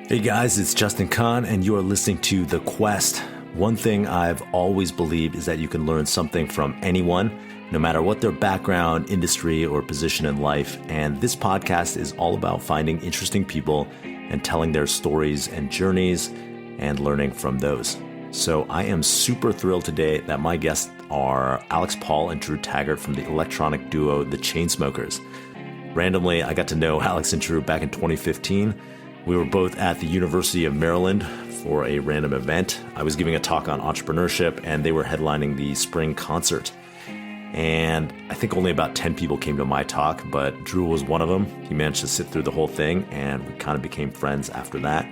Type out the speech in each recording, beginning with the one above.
Hey guys, it's Justin Kahn, and you are listening to The Quest. One thing I've always believed is that you can learn something from anyone, no matter what their background, industry, or position in life. And this podcast is all about finding interesting people and telling their stories and journeys and learning from those. So I am super thrilled today that my guests are Alex Pall and Drew Taggart from the electronic duo The Chainsmokers. Randomly, I got to know Alex and Drew back in 2015. We were both at the University of Maryland for a random event. I was giving a talk on entrepreneurship, and they were headlining the spring concert. And I think only about 10 people came to my talk, but Drew was one of them. He managed to sit through the whole thing, and we kind of became friends after that.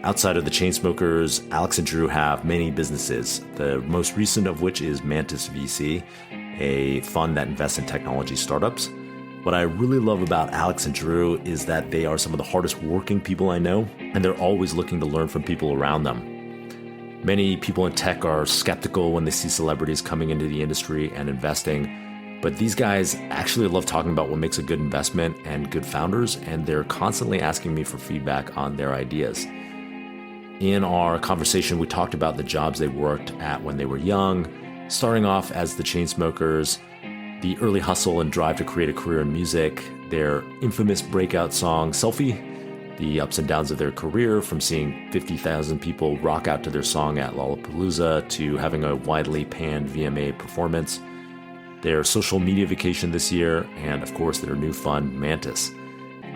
Outside of the Chainsmokers, Alex and Drew have many businesses, the most recent of which is Mantis VC, a fund that invests in technology startups. What I really love about Alex and Drew is that they are some of the hardest working people I know, and they're always looking to learn from people around them. Many people in tech are skeptical when they see celebrities coming into the industry and investing, but these guys actually love talking about what makes a good investment and good founders, and they're constantly asking me for feedback on their ideas. In our conversation, we talked about the jobs they worked at when they were young, starting off as the Chainsmokers, the early hustle and drive to create a career in music, their infamous breakout song, Selfie, the ups and downs of their career from seeing 50,000 people rock out to their song at Lollapalooza to having a widely panned VMA performance, their social media vacation this year, and of course their new fund, Mantis.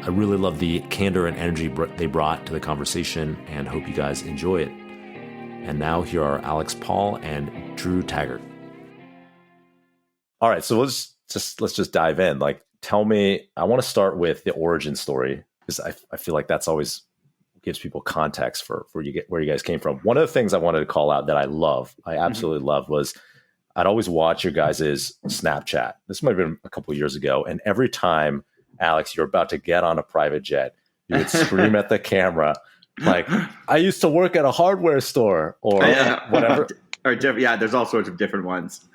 I really love the candor and energy they brought to the conversation and hope you guys enjoy it. And now here are Alex Pall and Drew Taggart. All right, so let's just dive in. Like, tell me, I want to start with the origin story because I feel like that's always gives people context for where you guys came from. One of the things I wanted to call out that I absolutely love, was I'd always watch your guys' Snapchat. This might have been a couple of years ago, and every time, Alex, you're about to get on a private jet, you would scream at the camera like, "I used to work at a hardware store," or whatever. Or there's all sorts of different ones.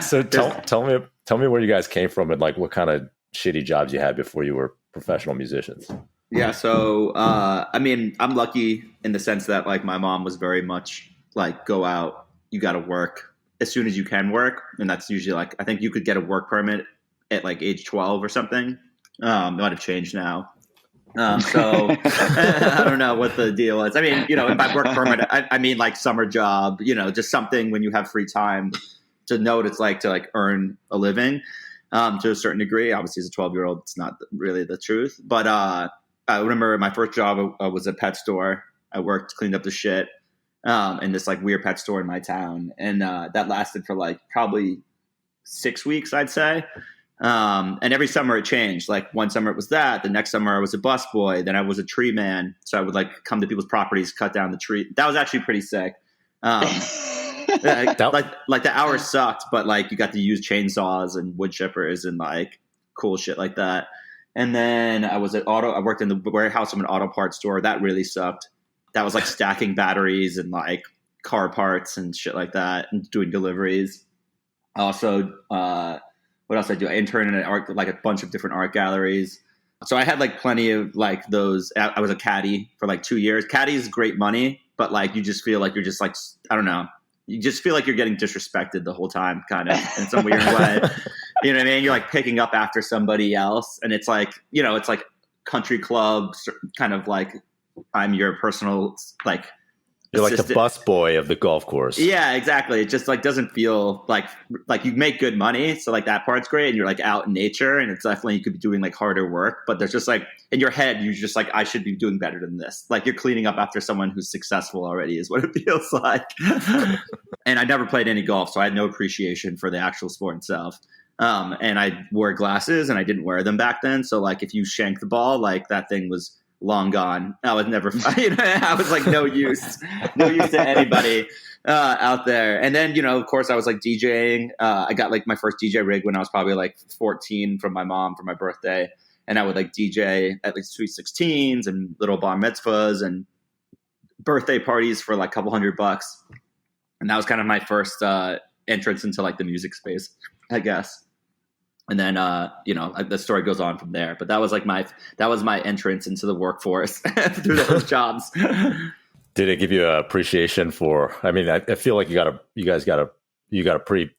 So tell me where you guys came from and like what kind of shitty jobs you had before you were professional musicians. Yeah, so I mean, I'm lucky in the sense that like my mom was very much like, go out, you got to work as soon as you can work, and that's usually like, I think you could get a work permit at like age 12 or something. It might have changed now. So I don't know what the deal is. I mean, and by work permit, I mean like summer job, just something when you have free time to know what it's like to like earn a living to a certain degree. Obviously, as a 12-year-old, it's not really the truth. But I remember my first job was a pet store. I cleaned up the shit in this like weird pet store in my town. And that lasted for like probably 6 weeks, I'd say. And every summer it changed. Like one summer it was that. The next summer I was a busboy. Then I was a tree man. So I would like come to people's properties, cut down the tree. That was actually pretty sick. Like the hours sucked, but like you got to use chainsaws and wood chippers and like cool shit like that. And then I worked in the warehouse of an auto parts store. That really sucked. That was like stacking batteries and like car parts and shit like that and doing deliveries. Also, what else I do? I interned in like a bunch of different art galleries. So I had like plenty of like those. I was a caddy for like 2 years. Caddy is great money, but like you just feel like you're just like, I don't know. You just feel like you're getting disrespected the whole time, kind of in some weird way. You know what I mean? You're like picking up after somebody else, and it's like, it's like country clubs, kind of like I'm your personal like. You're like the bus boy of the golf course. Yeah, exactly. It just like doesn't feel like you make good money. So like that part's great. And you're like out in nature, and it's definitely, you could be doing like harder work, but there's just like in your head, you're just like, I should be doing better than this. Like you're cleaning up after someone who's successful already is what it feels like. And I never played any golf, so I had no appreciation for the actual sport itself. And I wore glasses and I didn't wear them back then. So like if you shanked the ball, like that thing was long gone. I was never, I was like no use to anybody out there. And then, of course I was like DJing. I got like my first DJ rig when I was probably like 14 from my mom for my birthday. And I would like DJ at like sweet 16s and little bar mitzvahs and birthday parties for like a couple $100. And that was kind of my first entrance into like the music space, I guess. And then, the story goes on from there. But that was my entrance into the workforce through those jobs. Did it give you an appreciation for? I mean, I feel like you guys got a pretty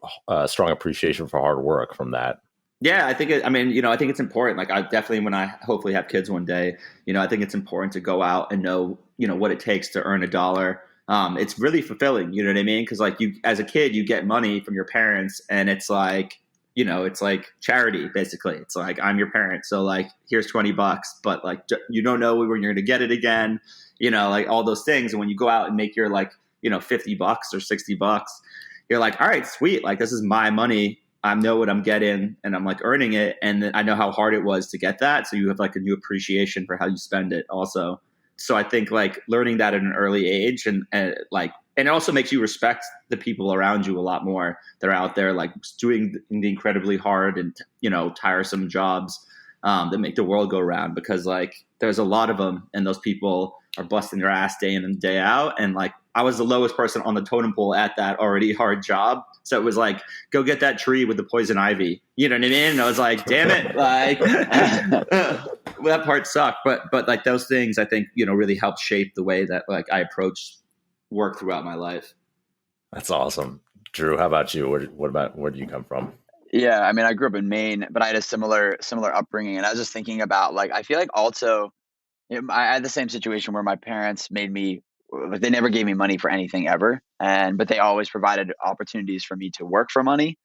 strong appreciation for hard work from that. Yeah, I think I think it's important. Like, I definitely, when I hopefully have kids one day, I think it's important to go out and know, what it takes to earn a dollar. It's really fulfilling. You know what I mean? Because like, you, as a kid, you get money from your parents, and it's like, it's like charity, basically. It's like, I'm your parent, so like, here's $20, but like, you don't know when you're going to get it again. Like all those things. And when you go out and make your like, $50 or $60, you're like, all right, sweet. Like, this is my money. I know what I'm getting, and I'm like earning it. And then I know how hard it was to get that. So you have like a new appreciation for how you spend it also. So I think like learning that at an early age, and it also makes you respect the people around you a lot more. They're out there like doing the incredibly hard and, tiresome jobs that make the world go round, because like there's a lot of them, and those people are busting their ass day in and day out. And like, I was the lowest person on the totem pole at that already hard job. So it was like, go get that tree with the poison ivy. You know what I mean? And I was like, damn it. Like, well, that part sucked. But like those things, I think, really helped shape the way that like I approached work throughout my life. That's awesome. Drew, how about you? Where do you come from? Yeah, I mean, I grew up in Maine, but I had a similar upbringing. And I was just thinking about, like, I feel like also, I had the same situation where my parents made me, like, they never gave me money for anything ever. But they always provided opportunities for me to work for money.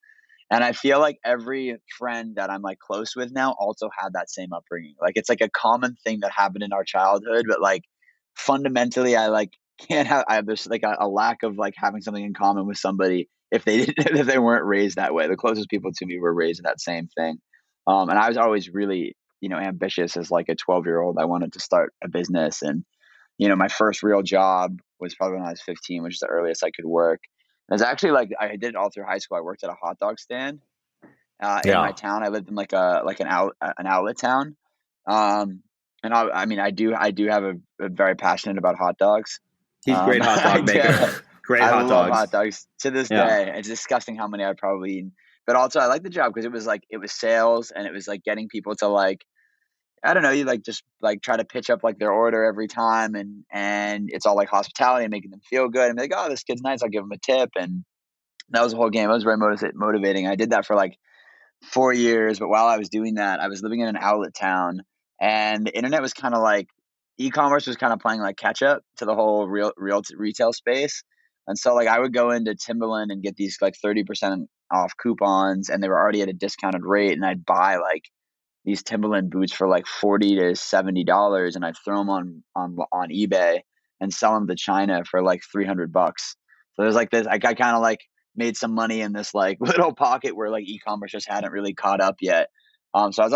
And I feel like every friend that I'm like close with now also had that same upbringing. Like, it's like a common thing that happened in our childhood, but like fundamentally, I like can't have, I have this like a lack of like having something in common with somebody if they didn't, if they weren't raised that way. The closest people to me were raised in that same thing. And I was always really, ambitious as like a 12-year-old. I wanted to start a business, and my first real job was probably when I was 15, which is the earliest I could work. It was actually like, I did it all through high school. I worked at a hot dog stand in my town. I lived in like an outlet town. And I mean, I do have a very passionate about hot dogs. He's a great hot dog maker. Great hot dogs. I love hot dogs to this day. It's disgusting how many I've probably eaten. But also, I like the job because it was sales, and it was like getting people to like, I don't know, you like just like try to pitch up like their order every time, and it's all like hospitality and making them feel good, and be like, oh, this kid's nice, I'll give him a tip. And that was the whole game. It was very motivating. I did that for like 4 years, but while I was doing that, I was living in an outlet town, and the internet was kind of like, e-commerce was kind of playing like catch up to the whole real retail space. And so like I would go into Timberland and get these like 30% off coupons, and they were already at a discounted rate, and I'd buy like these Timberland boots for like $40 to $70, and I'd throw them on eBay and sell them to China for like $300. So there's like this, I kind of like made some money in this like little pocket where like e-commerce just hadn't really caught up yet. So I was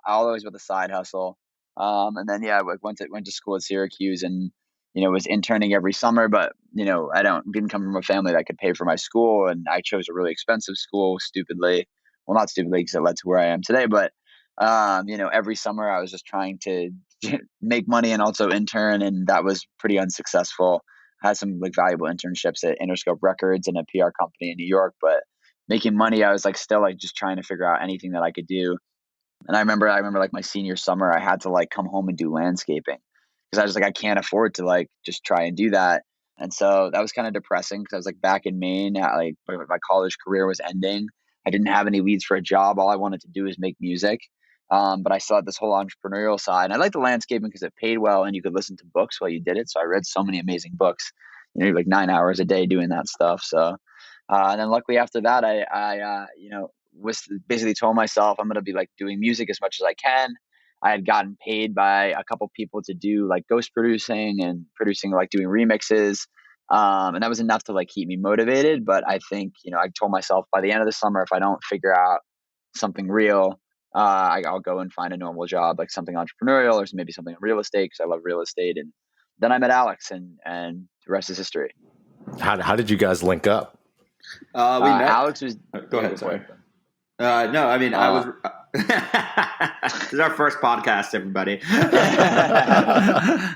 always with the side hustle. And then I went to school at Syracuse, and was interning every summer. But I didn't come from a family that could pay for my school, and I chose a really expensive school stupidly. Well, not stupidly, because it led to where I am today. But every summer I was just trying to make money and also intern, and that was pretty unsuccessful. I had some like valuable internships at Interscope Records and a PR company in New York, but making money, I was like still like just trying to figure out anything that I could do. And I remember like my senior summer, I had to like come home and do landscaping because I was like, I can't afford to like just try and do that. And so that was kind of depressing because I was like back in Maine, like my college career was ending. I didn't have any leads for a job. All I wanted to do is make music. But I still had this whole entrepreneurial side. And I liked the landscaping because it paid well and you could listen to books while you did it. So I read so many amazing books, like 9 hours a day doing that stuff. So, and then luckily after that, I was basically told myself I'm going to be like doing music as much as I can. I had gotten paid by a couple people to do like ghost producing and producing, like doing remixes. And that was enough to like keep me motivated. But I think, I told myself by the end of the summer, if I don't figure out something real, I'll go and find a normal job, like something entrepreneurial or maybe something in real estate, because I love real estate. And then I met Alex, and the rest is history. How did you guys link up? We met. Alex was. Go ahead. Sorry. No, I mean, I was. This is our first podcast, everybody.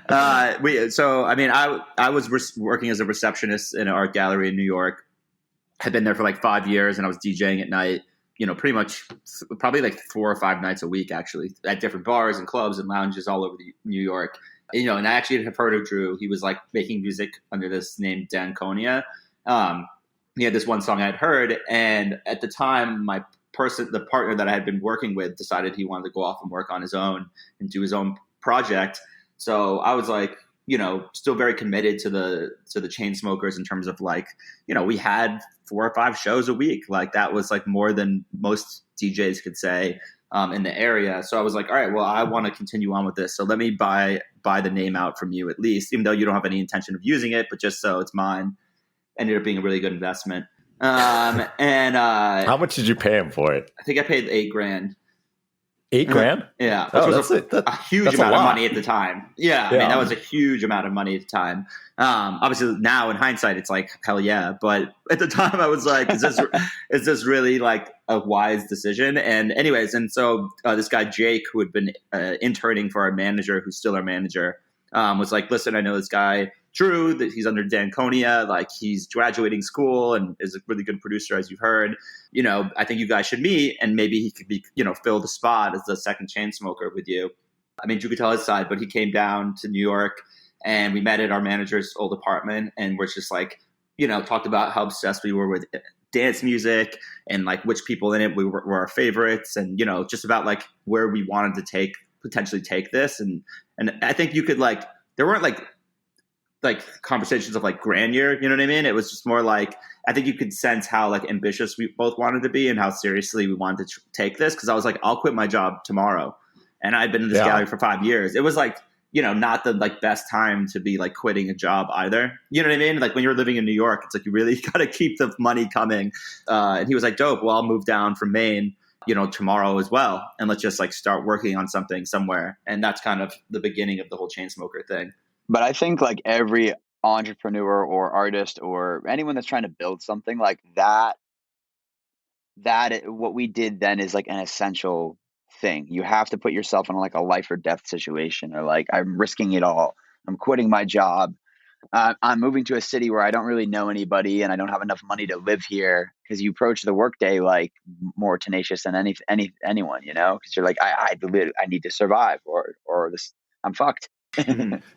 I was working as a receptionist in an art gallery in New York. Had been there for like 5 years, and I was DJing at night. pretty much probably like 4 or 5 nights a week, actually, at different bars and clubs and lounges all over New York. And I actually have heard of Drew. He was like making music under this name Danconia. He had this one song I had heard, and at the time, the partner that I had been working with, decided he wanted to go off and work on his own and do his own project. So I was like, still very committed to the Chainsmokers in terms of like, we had 4 or 5 shows a week. Like that was like more than most DJs could say in the area. So I was like, all right, well, I want to continue on with this. So let me buy the name out from you at least, even though you don't have any intention of using it, but just so it's mine. Ended up being a really good investment. And how much did you pay him for it? I think I paid $8,000. $8,000? Yeah, which was a huge amount of money at the time. Yeah, I mean that was a huge amount of money at the time. Obviously, now in hindsight, it's like hell yeah. But at the time, I was like, is this really like a wise decision? And anyways, so this guy Jake, who had been interning for our manager, who's still our manager, was like, listen, I know this guy Drew, that he's under Danconia, like he's graduating school and is a really good producer, as you've heard. I think you guys should meet, and maybe he could be, fill the spot as the second Chainsmoker with you. I mean, Drew could tell his side, but he came down to New York and we met at our manager's old apartment, and we're just like, talked about how obsessed we were with dance music and like which people in it were our favorites, and just about like where we wanted to potentially take this, and I think you could like, there weren't like conversations of like grandeur, you know what I mean? It was just more like, I think you could sense how like ambitious we both wanted to be and how seriously we wanted to take this. Cause I was like, I'll quit my job tomorrow. And I'd been in this gallery for 5 years. It was like, not the like best time to be like quitting a job either. You know what I mean? Like when you're living in New York, it's like, you really got to keep the money coming. And he was like, dope. Well, I'll move down from Maine, tomorrow as well. And let's just like start working on something somewhere. And that's kind of the beginning of the whole Chainsmoker thing. But I think like every entrepreneur or artist or anyone that's trying to build something like that, what we did then is like an essential thing. You have to put yourself in like a life or death situation, or like, I'm risking it all. I'm quitting my job. I'm moving to a city where I don't really know anybody and I don't have enough money to live here, because you approach the workday like more tenacious than anyone, because you're like, I need to survive or this, I'm fucked.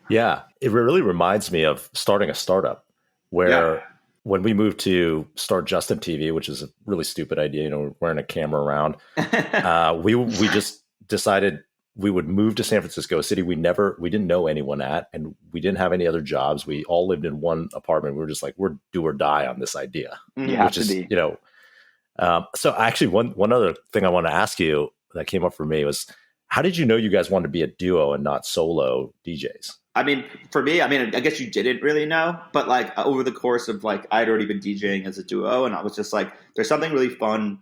Yeah, it really reminds me of starting a startup where when we moved to start Justin TV, which is a really stupid idea, wearing a camera around, we just decided we would move to San Francisco, a city we didn't know anyone at, and we didn't have any other jobs. We all lived in one apartment. We were just like, we're do or die on this idea. You have to be. So actually one other thing I want to ask you that came up for me was, how did you know you guys wanted to be a duo and not solo DJs? I mean, for me, I guess you didn't really know, but like over the course of like, I'd already been DJing as a duo, and I was just like, there's something really fun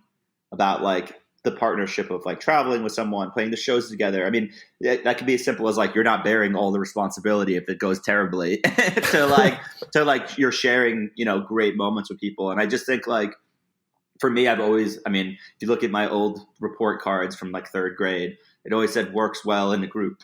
about like the partnership of like traveling with someone, playing the shows together. I mean, that could be as simple as like, you're not bearing all the responsibility if it goes terribly to like you're sharing, great moments with people. And I just think like, for me, if you look at my old report cards from like 3rd grade, it always said works well in the group.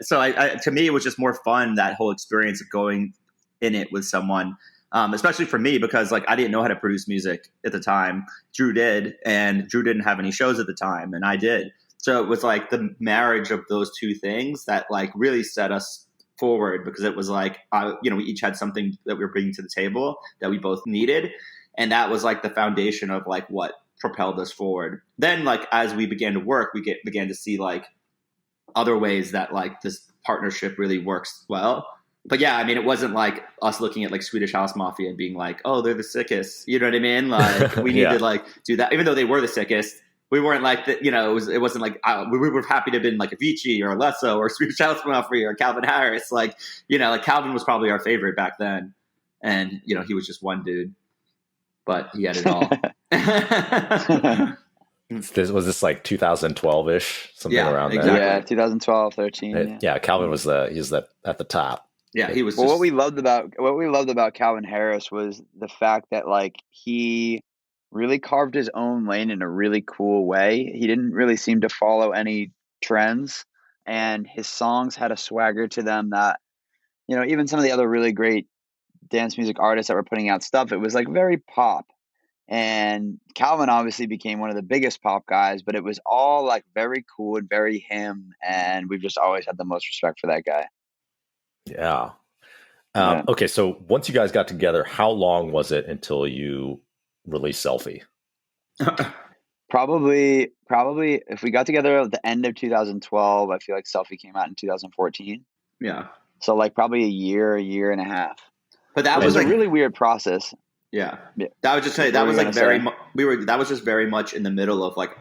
So to me, it was just more fun, that whole experience of going in it with someone, especially for me, because like I didn't know how to produce music at the time. Drew did, and Drew didn't have any shows at the time, and I did. So it was like the marriage of those two things that like really set us forward, because it was like, we each had something that we were bringing to the table that we both needed. And that was like the foundation of like what propelled us forward. Then like, as we began to work, we began to see like other ways that like this partnership really works well. But yeah, I mean, it wasn't like us looking at like Swedish House Mafia and being like, oh, they're the sickest. You know what I mean? Like we need to like do that, even though they were the sickest. We weren't like that, it wasn't like, we were happy to have been like Avicii or Alesso or Swedish House Mafia or Calvin Harris. Like, like Calvin was probably our favorite back then. And, he was just one dude, but he had it all. Was this like 2012-ish, something around exactly. there? Yeah, 2012, 13. Yeah, Calvin was at the top. Yeah, he was. Well, what we loved about Calvin Harris was the fact that like he really carved his own lane in a really cool way. He didn't really seem to follow any trends, and his songs had a swagger to them that, even some of the other really great dance music artists that were putting out stuff, it was like very pop. And Calvin obviously became one of the biggest pop guys, but it was all like very cool and very him. And we've just always had the most respect for that guy. Yeah. Yeah. Okay, so once you guys got together, how long was it until you released Selfie? Probably if we got together at the end of 2012, I feel like Selfie came out in 2014. Yeah. So like probably a year and a half. But that Which was is like a really weird process. Yeah. Yeah. That was just say What that were was you like gonna very say? that was just very much in the middle of like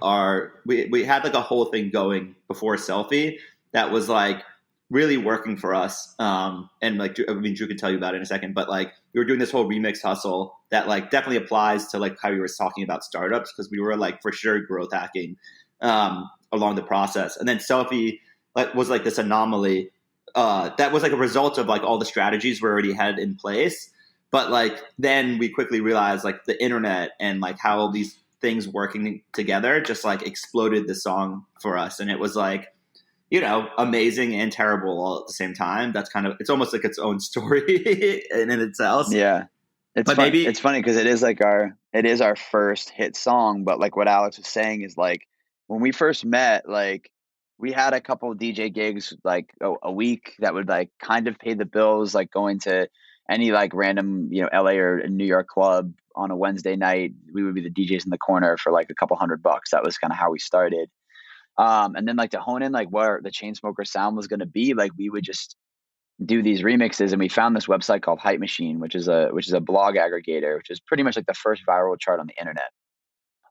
we had like a whole thing going before Selfie that was like really working for us. And like I mean Drew can tell you about it in a second, but like we were doing this whole remix hustle that like definitely applies to like how you were talking about startups, because we were like for sure growth hacking along the process. And then Selfie like was like this anomaly that was like a result of like all the strategies we already had in place. But like then we quickly realized like the internet and like how all these things working together just like exploded the song for us. And it was like, you know, amazing and terrible all at the same time. That's kind of, it's almost like its own story in itself. Yeah. It's But fun. maybe It's funny because it is our first hit song, but like what Alex was saying is like when we first met, like we had a couple of DJ gigs like a week that would like kind of pay the bills, like going to any like random, you know, LA or New York club on a Wednesday night. We would be the DJs in the corner for like a couple $100. That was kind of how we started. And then like to hone in like where the Chainsmokers sound was going to be, like we would just do these remixes, and we found this website called Hype Machine, which is a blog aggregator, which is pretty much like the first viral chart on the internet.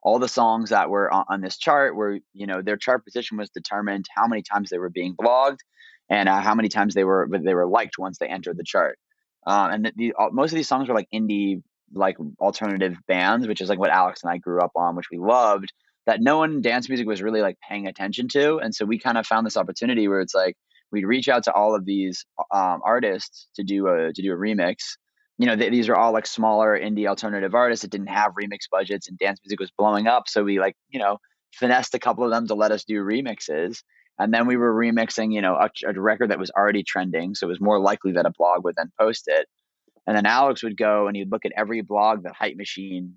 All the songs that were on this chart were, you know, their chart position was determined how many times they were being blogged and how many times they were liked once they entered the chart. Most of these songs were like indie, like alternative bands, which is like what Alex and I grew up on, which we loved. That no one in dance music was really like paying attention to, and so we kind of found this opportunity where it's like we'd reach out to all of these artists to do a remix. You know, these are all like smaller indie alternative artists that didn't have remix budgets, and dance music was blowing up. So we like, you know, finessed a couple of them to let us do remixes. And then we were remixing, you know, a record that was already trending. So it was more likely that a blog would then post it. And then Alex would go and he'd look at every blog that Hype Machine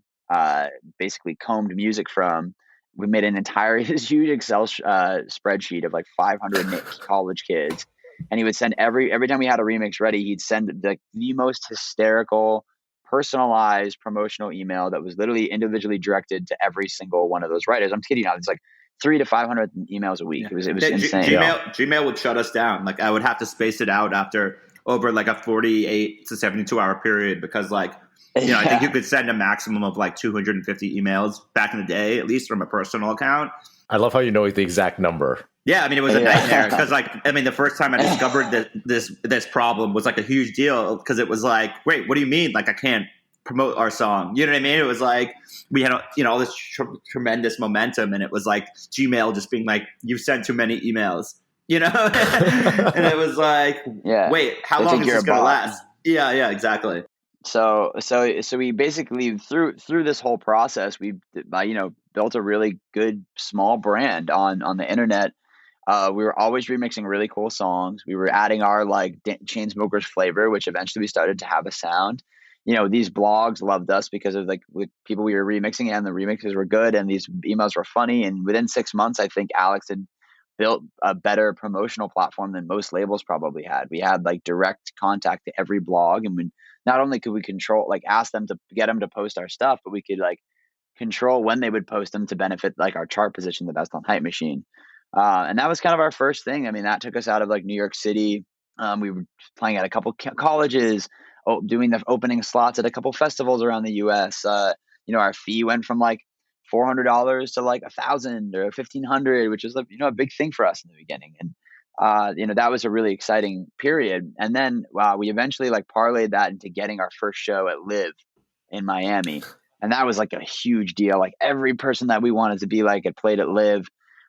basically combed music from. We made an entire this huge Excel spreadsheet of like 500 college kids, and he would send every time we had a remix ready, he'd send the most hysterical, personalized promotional email that was literally individually directed to every single one of those writers. I'm kidding you not. It's like 300 to 500 emails a week. yeah. It was Yeah, insane. Gmail would shut us down. Like I would have to space it out after over like a 48 to 72 hour period, because like, you know, I think you could send a maximum of like 250 emails back in the day, at least from a personal account. I love how you know the exact number. Yeah, I mean, it was a nightmare because, like, I mean, the first time I discovered that this problem was like a huge deal, because it was like, wait, what do you mean? Like, I can't promote our song? You know what I mean? It was like we had, you know, all this tremendous momentum, and it was like Gmail just being like, you've sent too many emails, you know? And it was like, wait, how long is this going to last? Yeah, exactly. So we basically through this whole process, we you know, built a really good small brand on the internet. We were always remixing really cool songs. We were adding our like Chainsmokers flavor, which eventually we started to have a sound. You know, these blogs loved us because of like with people we were remixing, and the remixes were good, and these emails were funny. And within 6 months, I think Alex had built a better promotional platform than most labels probably had. We had like direct contact to every blog, and we not only could we control, like ask them to get them to post our stuff, but we could like control when they would post them to benefit like our chart position the best on Hype Machine. And that was kind of our first thing. I mean, that took us out of like New York City. We were playing at a couple colleges, doing the opening slots at a couple festivals around the U.S. You know, our fee went from like $400 to like $1,000 or $1,500, which is, you know, a big thing for us in the beginning. And you know, that was a really exciting period. And then we eventually like parlayed that into getting our first show at Live in Miami. And that was like a huge deal. Like every person that we wanted to be like had played at Live.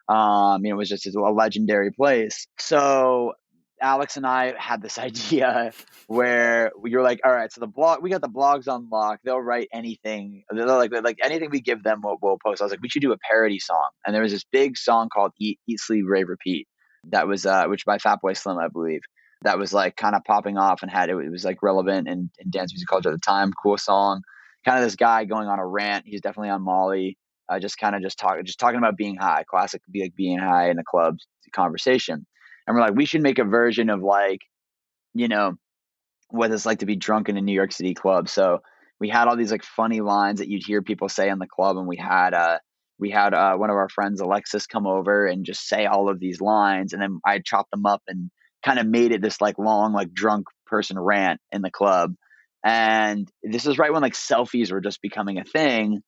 You know, it was just a legendary place. So Alex and I had this idea where you're like, all right, so we got the blogs on lock. They'll write anything. They're like anything we give them, we'll post. I was like, we should do a parody song. And there was this big song called Eat, Sleep, Rave, Repeat. That was, which by Fatboy Slim, I believe. That was like kind of popping off and it was like relevant in dance music culture at the time. Cool song. kind of this guy going on a rant. He's definitely on Molly. Just talking about being high, classic, being high in a club conversation. And we're like, we should make a version of like, you know, what it's like to be drunk in a New York City club. So we had all these like funny lines that you'd hear people say in the club, and we had one of our friends, Alexis, come over and just say all of these lines, and then I chopped them up and kind of made it this like long like drunk person rant in the club. And this is right when like selfies were just becoming a thing,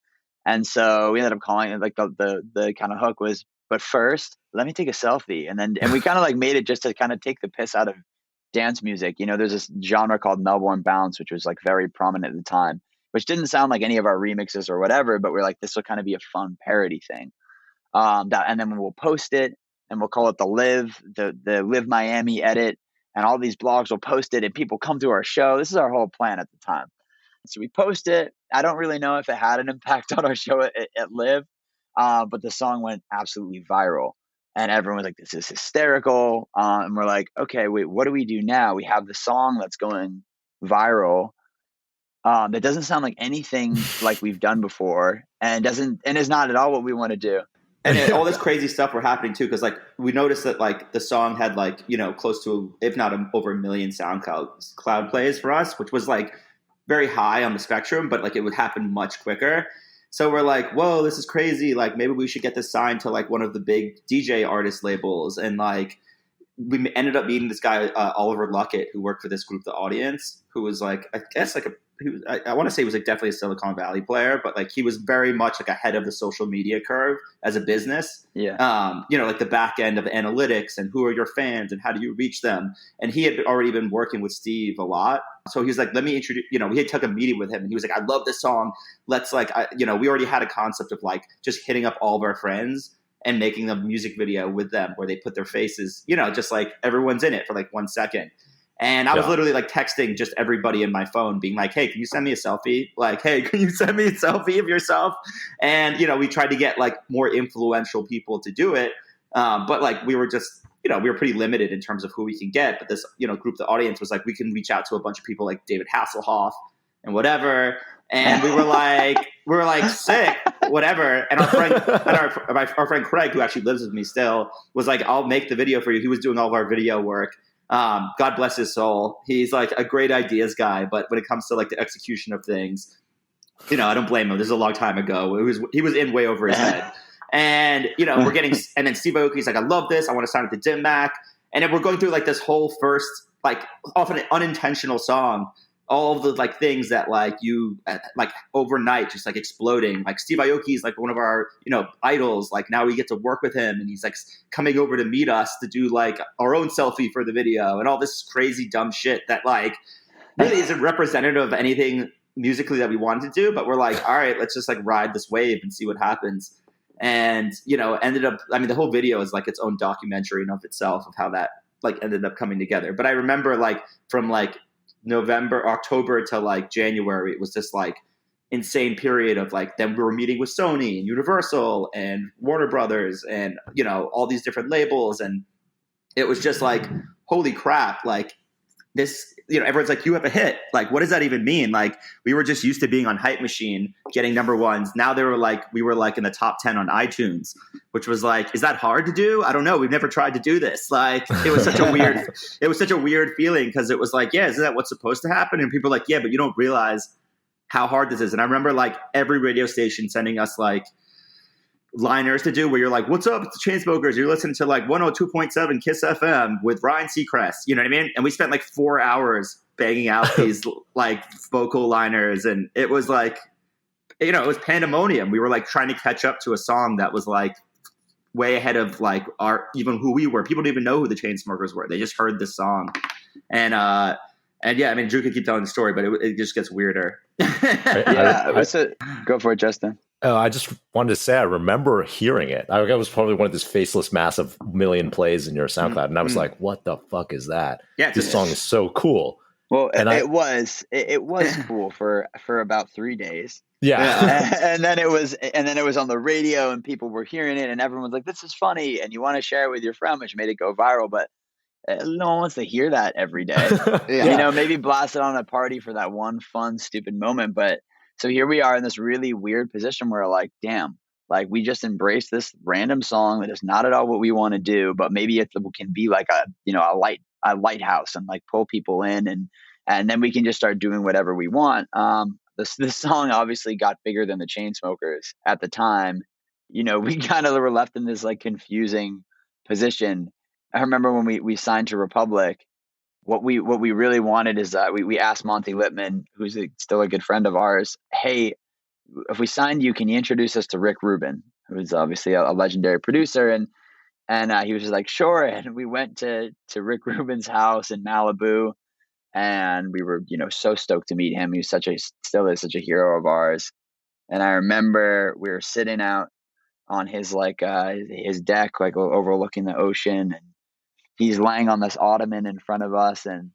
and so we ended up calling it like the kind of hook was, but first let me take a selfie, and we kind of like made it just to kind of take the piss out of dance music. You know, there's this genre called Melbourne Bounce, which was like very prominent at the time, which didn't sound like any of our remixes or whatever, but we're like, this will kind of be a fun parody thing. And then we'll post it and we'll call it the Live Miami edit, and all these blogs will post it and people come to our show. This is our whole plan at the time. So we post it. I don't really know if it had an impact on our show at Live, but the song went absolutely viral. And everyone was like, this is hysterical. And we're like, okay, wait, what do we do now? We have the song that's going viral. That doesn't sound like anything like we've done before, and is not at all what we want to do. And all this crazy stuff were happening too, because like we noticed that like the song had like, you know, close to, if not over 1 million SoundCloud plays for us, which was like very high on the spectrum, but like it would happen much quicker. So we're like, whoa, this is crazy. Like maybe we should get this signed to like one of the big DJ artist labels. And like we ended up meeting this guy, Oliver Luckett, who worked for this group, The Audience, who was like, I guess like I want to say he was like definitely a Silicon Valley player, but like he was very much like ahead of the social media curve as a business. Yeah. You know, like the back end of analytics and who are your fans and how do you reach them? And he had already been working with Steve a lot. So he was like, let me introduce, you know, we had took a meeting with him and he was like, I love this song. Let's like, you know, we already had a concept of like just hitting up all of our friends and making a music video with them where they put their faces, you know, just like everyone's in it for like 1 second. And I was literally like texting just everybody in my phone being like, hey, can you send me a selfie? Like, hey, can you send me a selfie of yourself? And, you know, we tried to get like more influential people to do it. But like we were just, you know, we were pretty limited in terms of who we can get. But this, you know, group, The Audience, was like, we can reach out to a bunch of people like David Hasselhoff and whatever. And we were like, sick, whatever. And our friend Craig, who actually lives with me still, was like, I'll make the video for you. He was doing all of our video work. God bless his soul. He's like a great ideas guy, but when it comes to like the execution of things, you know, I don't blame him. This is a long time ago. He was in way over his head. And, you know, and then Steve Aoki's like, I love this. I want to sign with the Dim Mak. And then we're going through like this whole first, like often an unintentional song, all of the like things that like you like overnight just like exploding. Like Steve Aoki is like one of our, you know, idols. Like now we get to work with him and he's like coming over to meet us to do like our own selfie for the video and all this crazy dumb shit that like really isn't representative of anything musically that we wanted to do. But we're like, all right, let's just like ride this wave and see what happens. And, you know, ended up, I mean, the whole video is like its own documentary in of itself of how that like ended up coming together. But I remember like from like October to like January, it was this like insane period of like, then we were meeting with Sony and Universal and Warner Brothers and, you know, all these different labels. And it was just like, holy crap, like this, you know, everyone's like, you have a hit. Like, what does that even mean? Like, we were just used to being on Hype Machine, getting number ones. Now we were like in the top 10 on iTunes, which was like, is that hard to do? I don't know. We've never tried to do this. Like, it was such a weird feeling because it was like, yeah, isn't that what's supposed to happen? And people were like, yeah, but you don't realize how hard this is. And I remember like every radio station sending us like liners to do where you're like, what's up? It's the Chainsmokers. You're listening to like 102.7 Kiss FM with Ryan Seacrest. You know what I mean? And we spent like 4 hours banging out these like vocal liners. And it was like, you know, it was pandemonium. We were like trying to catch up to a song that was like way ahead of like even who we were. People didn't even know who the Chainsmokers were. They just heard this song. And yeah, I mean, Drew could keep telling the story, but it just gets weirder. Yeah, go for it, Justin. Oh, I just wanted to say I remember hearing it. I was probably one of these faceless massive million plays in your SoundCloud, and I was like, "What the fuck is that? Yeah, this song is so cool." Well, it was cool for about 3 days. Yeah, and then it was on the radio, and people were hearing it, and everyone was like, "This is funny," and you want to share it with your friend, which made it go viral. But no one wants to hear that every day. You know, maybe blast it on a party for that one fun, stupid moment, but So here we are in this really weird position where like, damn, like we just embraced this random song that is not at all what we want to do, but maybe it can be like a lighthouse and like pull people in, and then we can just start doing whatever we want. This song obviously got bigger than the Chainsmokers at the time. We kind of were left in this like confusing position. I remember when we signed to Republic, what we really wanted is that we asked Monty Littman, who's still a good friend of ours, hey, if we signed you, can you introduce us to Rick Rubin, who's obviously a legendary producer? And he was just like, sure. And we went to Rick Rubin's house in Malibu, and we were, so stoked to meet him. He was still is such a hero of ours. And I remember we were sitting out on his his deck, like overlooking the ocean, and he's laying on this ottoman in front of us, and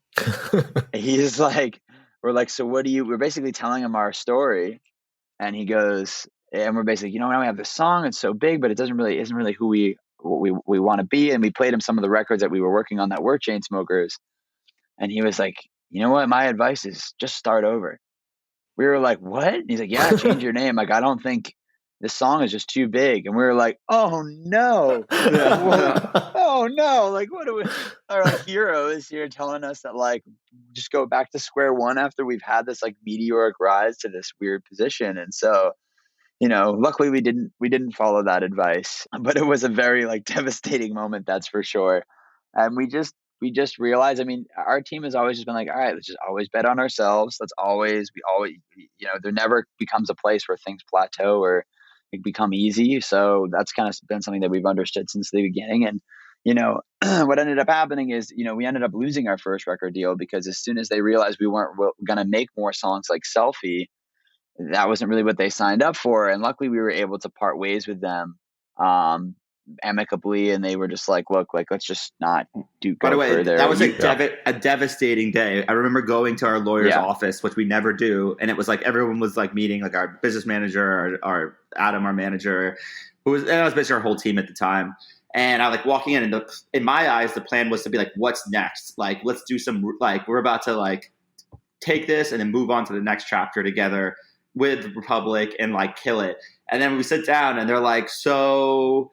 he's like, we're like, so we're basically telling him our story, and he goes, and we're basically, now we have this song, it's so big, but it isn't really who we want to be. And we played him some of the records that we were working on that were Chainsmokers, and he was like, you know what, my advice is just start over. We were like, what? And he's like, yeah, change your name. Like, I don't think this song is just too big. And we were like, oh no. Oh no. Like, what our like hero is here telling us that like, just go back to square one after we've had this like meteoric rise to this weird position. And so, luckily we didn't follow that advice, but it was a very like devastating moment, that's for sure. And we just realized, I mean, our team has always just been like, all right, let's just always bet on ourselves. There never becomes a place where things plateau or become easy. So that's kind of been something that we've understood since the beginning. And, what ended up happening is, we ended up losing our first record deal because as soon as they realized we weren't going to make more songs like Selfie, that wasn't really what they signed up for. And luckily we were able to part ways with them amicably, and they were just like, look, like, let's just not go By the way, further. that was a devastating day. I remember going to our lawyer's office, which we never do, and it was like everyone was like meeting, like our business manager, our Adam, our manager, and that was basically our whole team at the time. And I like walking in, and in my eyes, the plan was to be like, what's next? Like, let's do some, like, we're about to like take this and then move on to the next chapter together with Republic and like kill it. And then we sit down and they're like, so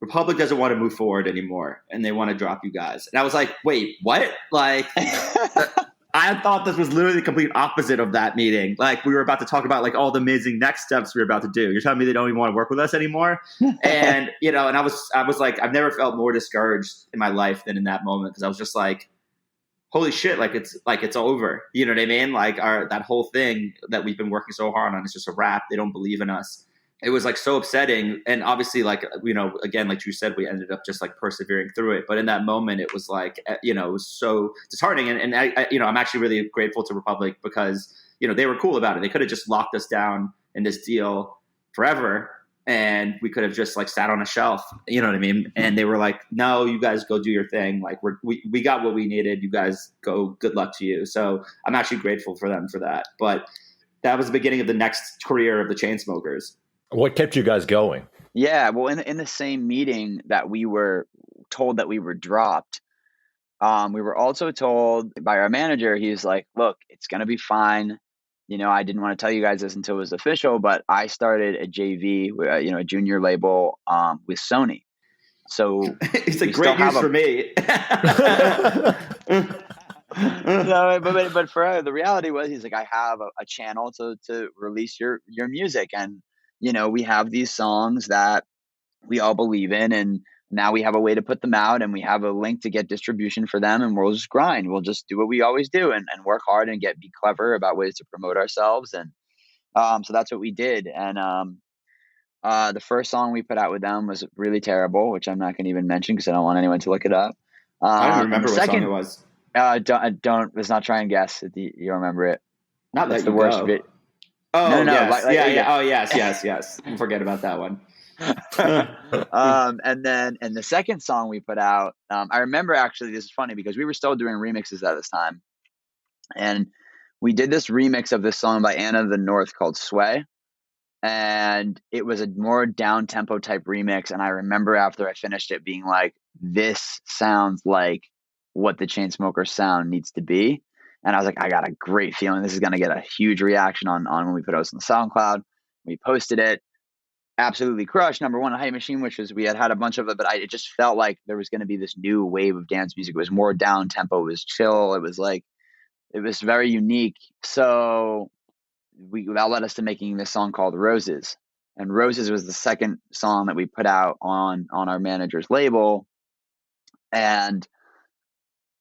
Republic doesn't want to move forward anymore and they want to drop you guys. And I was like, wait, what? Like, I thought this was literally the complete opposite of that meeting. Like, we were about to talk about like all the amazing next steps we were about to do. You're telling me they don't even want to work with us anymore? And, and I was like, I've never felt more discouraged in my life than in that moment. Cause I was just like, holy shit, it's over. You know what I mean? Like that whole thing that we've been working so hard on is just a wrap. They don't believe in us. It was like so upsetting. And obviously like, again, like you said, we ended up just like persevering through it. But in that moment, it was like, it was so disheartening. And I'm actually really grateful to Republic because, they were cool about it. They could have just locked us down in this deal forever. And we could have just like sat on a shelf, you know what I mean? And they were like, no, you guys go do your thing. Like we got what we needed. You guys go, good luck to you. So I'm actually grateful for them for that. But that was the beginning of the next career of the Chainsmokers. What kept you guys going? Yeah, well, in the same meeting that we were told that we were dropped, we were also told by our manager, he's like, look, it's going to be fine. I didn't want to tell you guys this until it was official, but I started a JV, a junior label with Sony. So it's like great news for me. No, but for the reality was, he's like, I have a channel to release your music, and we have these songs that we all believe in, and now we have a way to put them out, and we have a link to get distribution for them, and we'll just grind. We'll just do what we always do and work hard and be clever about ways to promote ourselves. And so that's what we did. And the first song we put out with them was really terrible, which I'm not going to even mention because I don't want anyone to look it up. I don't remember what song it was. Don't let's not try and guess if you remember it. Not that's the worst bit. Oh, no. Yes. Yeah. Oh, yes. Forget about that one. And the second song we put out, I remember, actually, this is funny because we were still doing remixes at this time, and we did this remix of this song by Anna of the North called Sway, and it was a more down tempo type remix. And I remember after I finished it being like, this sounds like what the Chainsmokers sound needs to be. And I was like, I got a great feeling this is going to get a huge reaction on when we put it on the SoundCloud. We posted it, absolutely crushed. Number one, Hype Machine, which was, we had a bunch of it, but it just felt like there was going to be this new wave of dance music. It was more down tempo, it was chill, it was like, it was very unique. So that led us to making this song called Roses. And Roses was the second song that we put out on our manager's label. And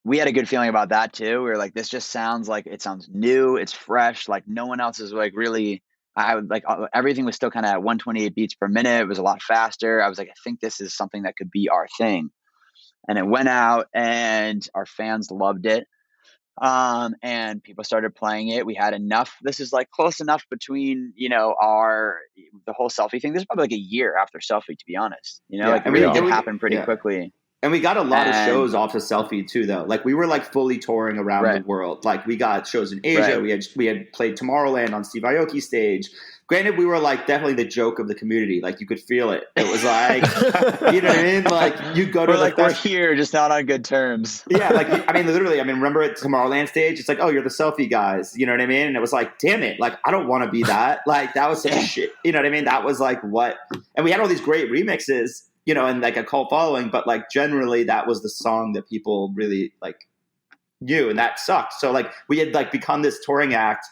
we had a good feeling about that too. We were like, this just sounds like, it sounds new, it's fresh, like no one else is like really, I would like, everything was still kind of at 128 beats per minute. It was a lot faster. I was like, I think this is something that could be our thing. And it went out and our fans loved it. And people started playing it. We had enough. This is like close enough between, the whole Selfie thing. This is probably like a year after Selfie, to be honest. Like it really did happen pretty quickly. And we got a lot of shows off of Selfie too, though. Like we were like fully touring around the world. Like we got shows in Asia. We had played Tomorrowland on Steve Aoki's stage. Granted, we were like definitely the joke of the community. Like you could feel it. It was like, you know what I mean? Like you go to we're here, just not on good terms. Yeah, like literally. Remember at Tomorrowland stage? It's like, oh, you're the Selfie guys. You know what I mean? And it was like, damn it, like I don't want to be that. Like that was such shit. You know what I mean? That was like what. And we had all these great remixes, and like a cult following. But like generally, that was the song that people really like knew, and that sucked. So like we had like become this touring act.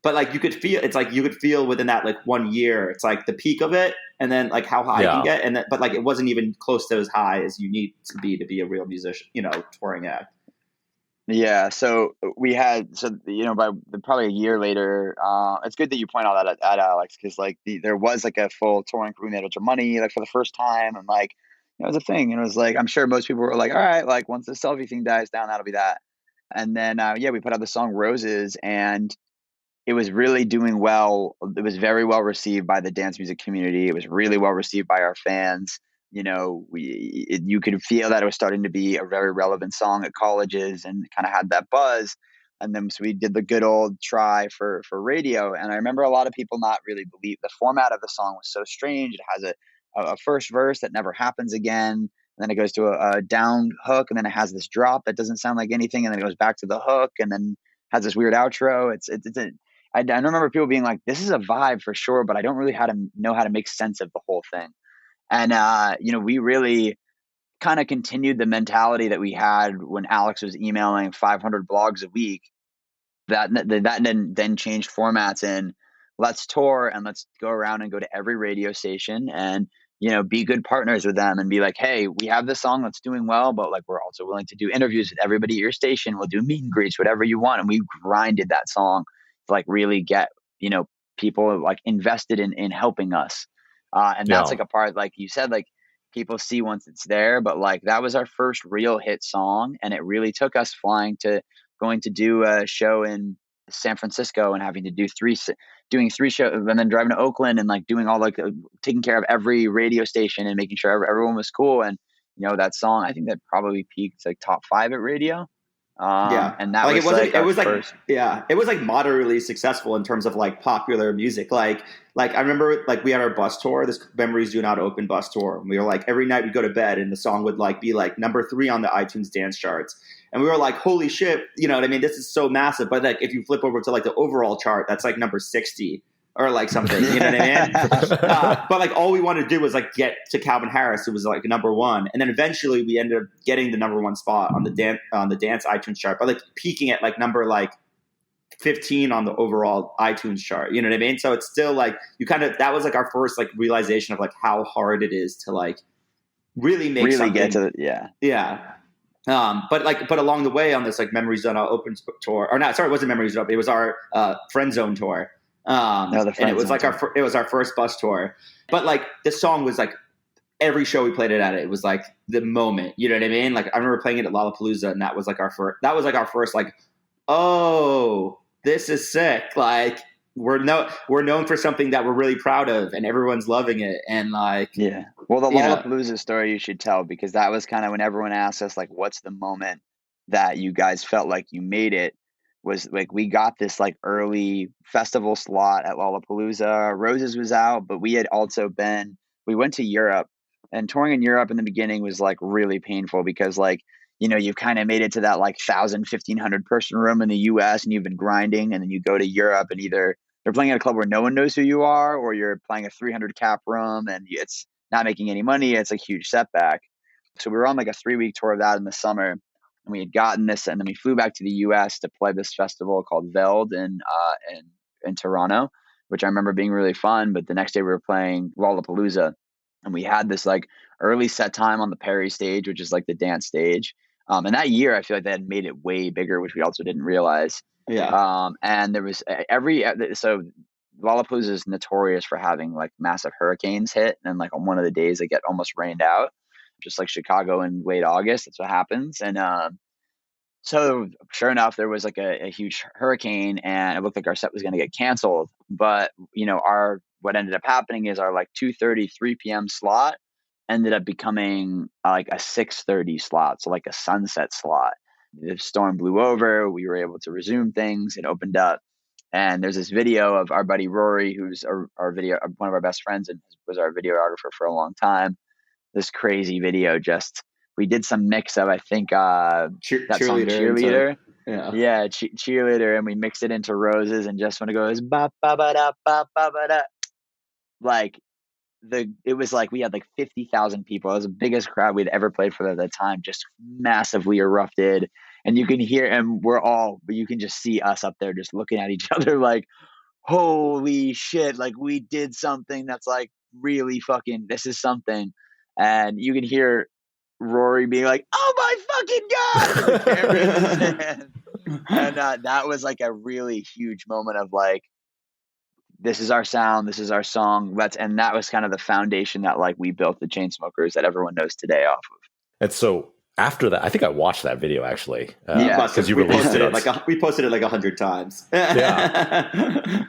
But like you could feel within that like 1 year, it's like the peak of it, and then like how high you can get, but like it wasn't even close to as high as you need to be a real musician, touring act. Yeah, so we had by probably a year later, it's good that you point out that at Alex, because like there was like a full touring crew. We made a bunch of money like for the first time, and like it was a thing, and it was like I'm sure most people were like, all right, like once the Selfie thing dies down, that'll be that. And then we put out the song Roses, and it was really doing well. It was very well received by the dance music community. It was really well received by our fans. You could feel that it was starting to be a very relevant song at colleges and kind of had that buzz. And then so we did the good old try for radio. And I remember a lot of people not really believe the format of the song was so strange. It has a first verse that never happens again. And then it goes to a down hook, and then it has this drop that doesn't sound like anything. And then it goes back to the hook, and then has this weird outro. I remember people being like, this is a vibe for sure, but I don't really know how to make sense of the whole thing. And, we really kind of continued the mentality that we had when Alex was emailing 500 blogs a week, that then changed formats in let's tour and let's go around and go to every radio station and, be good partners with them and be like, hey, we have this song that's doing well, but like, we're also willing to do interviews with everybody at your station. We'll do meet and greets, whatever you want. And we grinded that song to like really get, people like invested in helping us. And that's like a part, like you said, like people see once it's there, but like that was our first real hit song. And it really took us going to do a show in San Francisco and having to doing three shows, and then driving to Oakland and like doing all like taking care of every radio station and making sure everyone was cool. And, that song, I think that probably peaked like top 5 at radio. And that like it was like moderately successful in terms of like popular music. Like I remember like we had our bus tour, this Memories Do Not Open bus tour, and we were like every night we'd go to bed and the song would like be like number 3 on the iTunes dance charts, and we were like, holy shit, you know what I mean, this is so massive. But like if you flip over to like the overall chart, that's like number 60 or like something, you know what I mean? But like all we wanted to do was like get to Calvin Harris, who was like number 1, and then eventually we ended up getting the number 1 spot on the dance iTunes chart, but like peaking at like number like 15 on the overall iTunes chart. You know what I mean? So it's still like that was like our first like realization of like how hard it is to like really make something. Get to But along the way on this like Memories Zone Open tour, or not, sorry, it wasn't Memories Zone. It was our Friend Zone tour. And it was like it was our first bus tour, but like the song was like every show we played it at, it was like the moment, you know what I mean? Like I remember playing it at Lollapalooza, and that was like our first like, oh, this is sick. Like we're known for something that we're really proud of, and everyone's loving it. And like, yeah, well, the Lollapalooza story you should tell, because that was kind of when everyone asked us like, what's the moment that you guys felt like you made it? Was like we got this like early festival slot at Lollapalooza. Roses was out, but we went to Europe, and touring in Europe in the beginning was like really painful because like you've kind of made it to that like 1,000, 1,500 person room in the US and you've been grinding, and then you go to Europe and either you're playing at a club where no one knows who you are, or you're playing a 300 cap room and it's not making any money. It's a huge setback. So we were on like a 3-week tour of that in the summer, and we had gotten this, and then we flew back to the US to play this festival called Veld in Toronto, which I remember being really fun. But the next day we were playing Lollapalooza, and we had this like early set time on the Perry stage, which is like the dance stage. And that year, I feel like they had made it way bigger, which we also didn't realize. Yeah. And there was so Lollapalooza is notorious for having like massive hurricanes hit, and like on one of the days they get almost rained out, just like Chicago in late August. That's what happens. And so sure enough, there was like a huge hurricane, and it looked like our set was going to get canceled. But what ended up happening is our like 2:30, 3 p.m. slot ended up becoming like a 6:30 slot, so like a sunset slot. The storm blew over. We were able to resume things. It opened up, and there's this video of our buddy Rory, who's our video, one of our best friends, and was our videographer for a long time. This crazy video, we did some mix of, I think, that song Cheerleader. Yeah, Cheerleader, and we mixed it into Roses, and just when it goes ba ba ba da ba ba ba da, like it was like we had like 50,000 people. It was the biggest crowd we'd ever played for at that time, just massively erupted. And you can hear, and but you can just see us up there just looking at each other like, holy shit, like we did something that's like really fucking, this is something. And you can hear Rory being like, oh my fucking God! And the camera in his hand. And that was like a really huge moment of like, this is our sound, this is our song. And that was kind of the foundation that like we built the Chainsmokers that everyone knows today off of. And so after that, I think I watched that video actually. Because we posted it we posted it like 100 times. Yeah.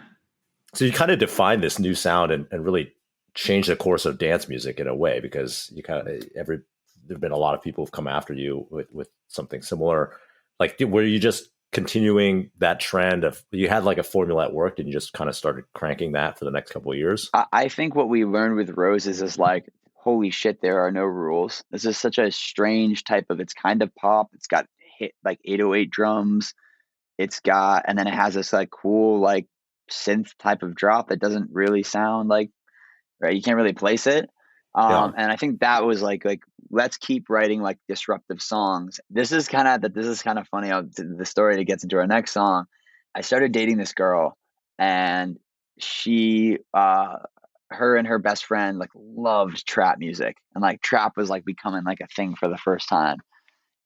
So you kind of defined this new sound and really changed the course of dance music in a way, because you kind of there've been a lot of people who've come after you with something similar. Like, were you just continuing that trend of, you had like a formula at work and you just kind of started cranking that for the next couple of years? I think what we learned with Roses is like, holy shit, there are no rules. This is such a strange type of, it's kind of pop. It's got hit like 808 drums. And then it has this like cool, like synth type of drop that doesn't really sound like, right? You can't really place it. And I think that was like, let's keep writing like disruptive songs. This is kind of funny. The story that gets into our next song. I started dating this girl, and she, her and her best friend like loved trap music, and like trap was like becoming like a thing for the first time.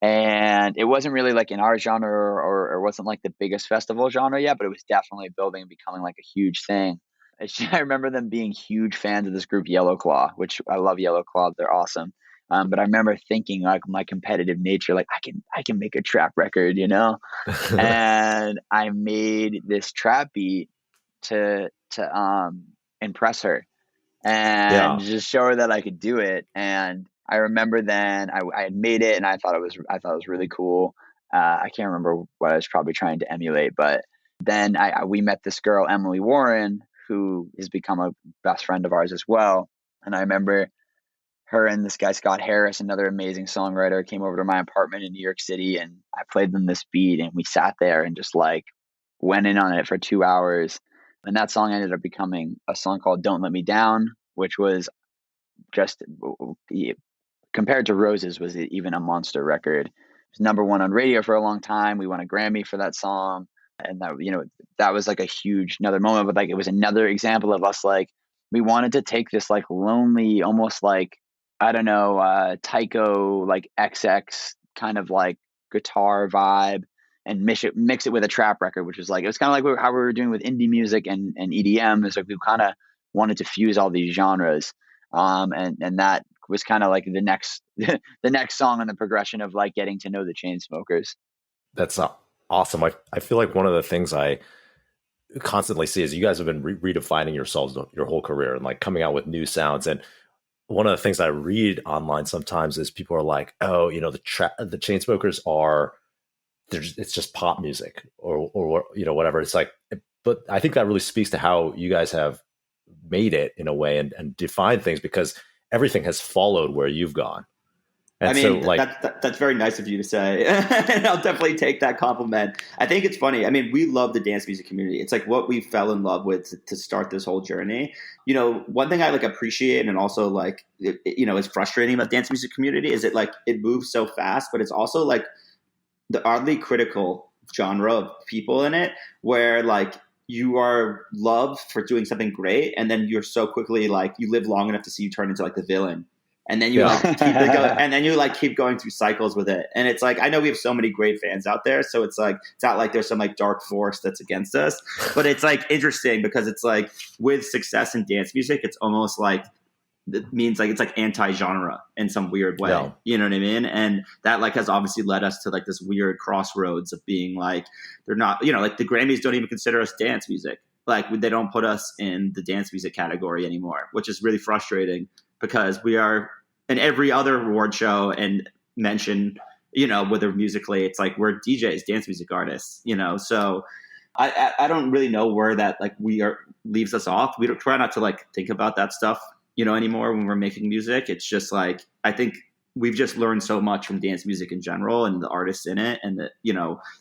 And it wasn't really like in our genre or wasn't like the biggest festival genre yet, but it was definitely building and becoming like a huge thing. I remember them being huge fans of this group Yellow Claw, which I love Yellow Claw. They're awesome. But I remember thinking like my competitive nature, like I can make a trap record, and I made this trap beat to impress her and just show her that I could do it. And I remember then I had made it, and I thought it was really cool. I can't remember what I was probably trying to emulate, but then we met this girl, Emily Warren, who has become a best friend of ours as well. And I remember her and this guy, Scott Harris, another amazing songwriter, came over to my apartment in New York City, and I played them this beat, and we sat there and just like went in on it for 2 hours. And that song ended up becoming a song called Don't Let Me Down, which was just, compared to Roses, was even a monster record. It was number one on radio for a long time. We won a Grammy for that song. And that was like a huge another moment, but like it was another example of us, like we wanted to take this like lonely, almost like, I don't know, Tycho like XX kind of like guitar vibe, and mix it with a trap record, which was like, it was kind of like how we were doing with indie music and EDM. Is like we kind of wanted to fuse all these genres, and that was kind of like the next the next song in the progression of like getting to know the Chainsmokers. That's awesome. I feel like one of the things I constantly see is you guys have been redefining yourselves your whole career and like coming out with new sounds. And one of the things I read online sometimes is people are like, oh, the Chainsmokers it's just pop music or whatever. It's like, but I think that really speaks to how you guys have made it in a way and defined things, because everything has followed where you've gone. And I so mean, like, that's very nice of you to say. And I'll definitely take that compliment. I think it's funny. I mean, we love the dance music community. It's like what we fell in love with to start this whole journey. You know, one thing I like appreciate and also like, is frustrating about dance music community is it like it moves so fast, but it's also like the oddly critical genre of people in it where like you are loved for doing something great. And then you're so quickly like you live long enough to see you turn into like the villain. And then you like keep it going, and then you like keep going through cycles with it. And it's like I know we have so many great fans out there, so it's like it's not like there's some like dark force that's against us. But it's like interesting because it's like with success in dance music, it's almost like it means like it's like anti-genre in some weird way. Yeah. You know what I mean? And that like has obviously led us to like this weird crossroads of being like they're not, like the Grammys don't even consider us dance music. Like they don't put us in the dance music category anymore, which is really frustrating because we are in every other award show and mention, whether musically, it's like we're DJs, dance music artists, so I don't really know where that like leaves us off. We don't try not to like think about that stuff, anymore when we're making music. It's just like, I think we've just learned so much from dance music in general and the artists in it. And that,